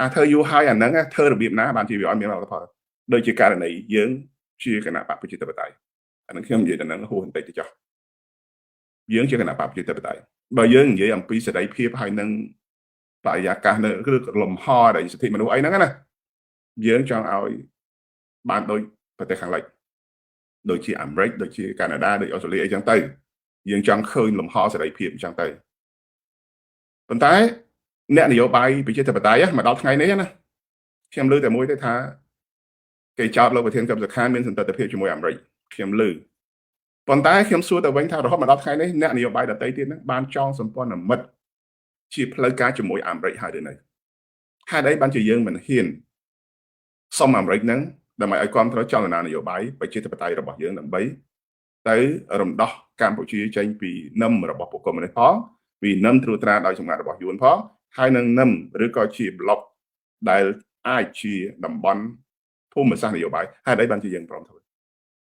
អាធ្វើយូរហើយអាហ្នឹងធ្វើរបៀបណាបានជាវាអត់មានលទ្ធផលដូចជាករណីយើងជាគណៈបព្វប្រជាធិបតេយ្យអាហ្នឹងខ្ញុំនិយាយទៅហ្នឹងហួសបន្តិចទៅចុះយើងជាគណៈបព្វប្រជាធិបតេយ្យបើយើងនិយាយអំពីសេរីភាពហើយនឹងបរិយាកាសនៅឬលំហដែលសិទ្ធិមនុស្សអីហ្នឹងណាយើងចង់ឲ្យបានដូចប្រទេសខាងលិចដូចជាអាមេរិកដូចជាកាណាដាដូចអូស្ត្រាលីអីចឹងទៅយើងចង់ឃើញលំហសេរីភាពអញ្ចឹងទៅប៉ុន្តែអ្នកនយោបាយប្រជាធិបតេយ្យមកដល់ថ្ងៃនេះណាខ្ញុំលើតែមួយទេថាគេចោទលោកប្រធានកម្មសខាមានសន្តិភាពជាមួយអាមេរិកខ្ញុំលើប៉ុន្តែខ្ញុំសួរទៅវិញថារហូតមកដល់ថ្ងៃនេះអ្នកនយោបាយដទៃទៀតហ្នឹងបានចងសម្ព័ន្ធមិត្តជាផ្លូវការជាមួយអាមេរិកហើយឬនៅហេតុអីបានជាយើងមិនហ៊ានសុំអាមេរិកហ្នឹងដើម្បីឲ្យគ្រប់គ្រងចលនានយោបាយប្រជាធិបតេយ្យរបស់យើងដើម្បីទៅរំដោះកម្ពុជាចេញពីនឹមរបស់ពួកកុម្មុយនីសផងពីនឹមត្រួតត្រាដោយសម្ងាត់របស់យួនផងហើយនឹងនឹមឬក៏ជាប្លុកដែលអាចជាតំបន់ភូមិសាស្ត្រនយោបាយហេតុអីបានជាយើងព្រមធ្វើ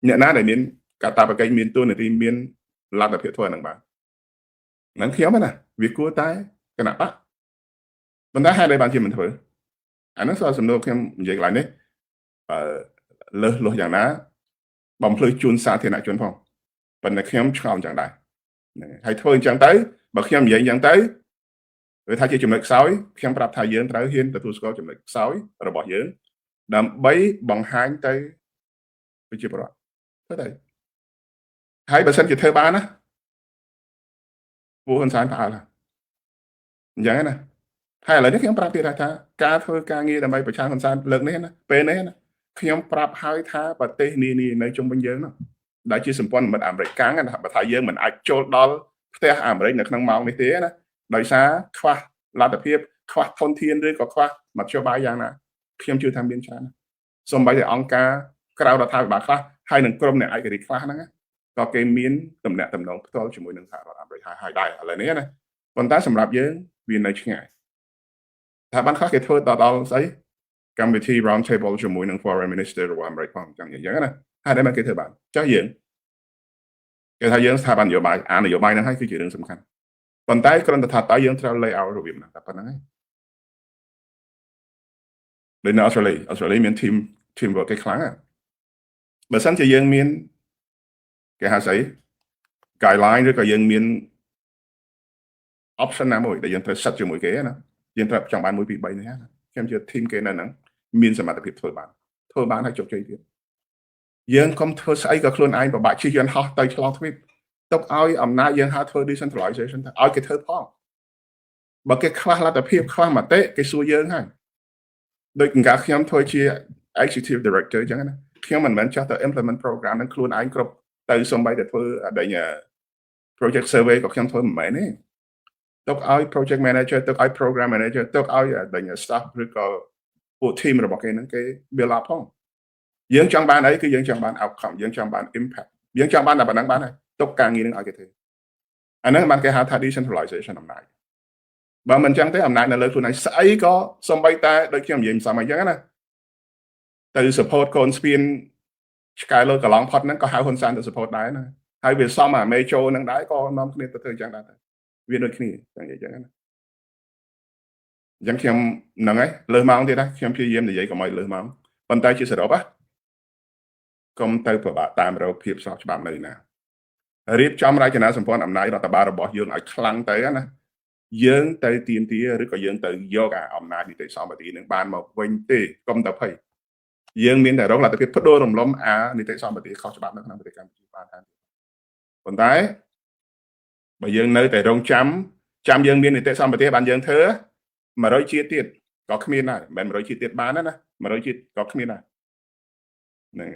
អ្នកណាដែលមានកាតព្វកិច្ចមានទួនាទីមានលទ្ធភាពធ្វើអានឹងបានហ្នឹងខ្ញុំណាវាគួរតែគណៈបកប៉ុន្តែហេតុអីបានជាមិនធ្វើអាហ្នឹងសួរសំណួរខ្ញុំនិយាយកន្លែងនេះលើសយ៉ាងណាបំភ្លឺជូនសាធារណជនផងប៉ុន្តែខ្ញុំឆ្ងល់អញ្ចឹងដែរហើយធ្វើអញ្ចឹងទៅបើខ្ញុំនិយាយអញ្ចឹងទៅវាថាជាចំណុចខ្សោយខ្ញុំប្រាប់ថាយើងត្រូវហ៊ានទទួលស្គាល់ចំណុចខ្សោយរបស់យើងដើម្បីបង្ហាញទៅប្រជាពលរដ្ឋធ្វើទៅហើយបើសិនជាធ្វើបានណាពូហ៊ុនសែនផ្អើលអញ្ចឹងណាហើយឥឡូវនេះខ្ញុំប្រាប់ទៀតថាការធ្វើការងារដើម្បីប្រឆាំងហ៊ុនសែនលើកនេះណាពេលនេះណាខ្ញុំប្រាប់ហើយថាប្រទេសនានានៅជុំវិញយើងនោះដែលជាសម្ព័ន្ធមិត្តអាមេរិកកាំងណាបើថាយើងមិនអាចចូលដល់ផ្ទះអាមេរិកនៅក្នុងម៉ោងនេះទេណាដោយសារខ្វះលទ្ធភាពខ្វះធនធានឬក៏ខ្វះមធ្យោបាយយ៉ាងណាខ្ញុំជឿថាមានច្រើនសូម្បីតែអង្គការក្រៅរដ្ឋាភិបាលខ្លះហើយនឹងក្រុមអ្នកឯករាជ្យខ្លះហ្នឹងក៏គេមានតំណែងតំណងផ្ទាល់ជាមួយនឹងសហរដ្ឋអាមេរិកហើយដែរឥឡូវនេះណាប៉ុន្តែសម្រាប់យើងវានៅឆ្ងាយថាបានខ្លះគេធ្វើដល់ស្អីកម្មវិធី round table ជាមួយនឹង foreign minister របស់អាមេរិកផងចឹងណាហើយដែលមកគេធ្វើបានចុះយើងគេថាយើងស្ថាប័ននយោបាយនយោបាយហ្នឹងហើយគឺជារឿងសំខាន់ប៉ុន្តែគ្រាន់តែថាតើយើងត្រូវ lay out របៀបណាតែប៉ុណ្្នឹងឯងដូចនៅអូស្ត្រាលីមាន team work គេខ្លាំងបើសិនជាយើងមានគេហៅស្អី guideline ឬក៏យើងមាន option ណាមួយដែលយើងត្រូវសិតជាមួយគេណាយើងត្រូវចង់បាន1 2 3នេះណាខ្ញុំជឿ team គេនៅហ្នឹងមានសមត្ថភាពធ្វើបានហើយជោគជ័យទៀតយើងកុំធ្វើស្អីក៏ខ្លួនឯងពិបាកជិះយន្តហោះទៅឆ្លងទ្វីបទុកឲ្យអំណាចយើងហៅធ្វើ decentralization ទៅឲ្យគេធ្វើផងបើគេខ្វះលទ្ធភាពខ្វះមតិគេសួរយើងហើយដូចកង្កាខ្ញុំធ្វើជា executive director អញ្ចឹងណាខ្ញុំមិនមែនចាស់ទៅ implement program នឹងខ្លួនឯងគ្រប់ទៅសំបីតែធ្វើដេញ project survey ក៏ខ្ញុំធ្វើមិនមែនទេទុកឲ្យ project manager ទុកឲ្យ program manager ទុកឲ្យដេញ staff ឬក៏ពួក team របស់គេហ្នឹងគេ build up ផងយើងចង់បានអីគឺយើងចង់បាន outcome យើងចង់បាន impact យើងចង់បានតែប៉ុណ្ណឹងបានហើយទុកការងារនឹងឲ្យគេធ្វើអាហ្នឹងបានគេហៅថា decentralization អំណាចបើមិនអញ្ចឹងទេអំណាចនៅលើខ្លួនឯងស្អីក៏សំបីតែដូចខ្ញុំនិយាយមិនសមអញ្ចឹងណា ទៅ support កូនស្ពានឆ្កែលើកន្លងផុតហ្នឹងក៏ហៅហ៊ុនសែនទៅ support ដែរណាហើយវាសមអាមេចូលហ្នឹងដែរក៏នាំគ្នាទៅធ្វើអញ្ចឹងដែរវាដូចគ្នាចឹងនិយាយចឹងណាអញ្ចឹងខ្ញុំហ្នឹងហើយលើសម៉ោងទៀតណាខ្ញុំព្យាយាមនិយាយកុំឲ្យលើសម៉ោងប៉ុន្តែជាសរុបណាកុំទៅប្របាក់តាមរោគភាពស្របច្បាប់នៅណារៀបចំរចនាសម្ព័ន្ធអំណាចរដ្ឋបាលរបស់យើងឲ្យខ្លាំងទៅណាយើងទៅទៀមទាឬក៏យើងទៅយកអាអំណាចនីតិសម្បត្តិនឹងបានមកវិញទេកុំទៅភ័យយើងមានតែរកលទ្ធភាពផ្ដួលរំលំអានីតិសម្បត្តិខុសច្បាប់នៅក្នុងប្រទេសកម្ពុជាបានហើយប៉ុន្តែបើយើងនៅតែរងចាំយើងមាននីតិសម្បត្តិបានយើងធ្វើ100ជាតិទៀតក៏គ្មានដែរមិនមែន100ជាតិទៀតបានណា100ជាតិក៏គ្មានដែរហ្នឹង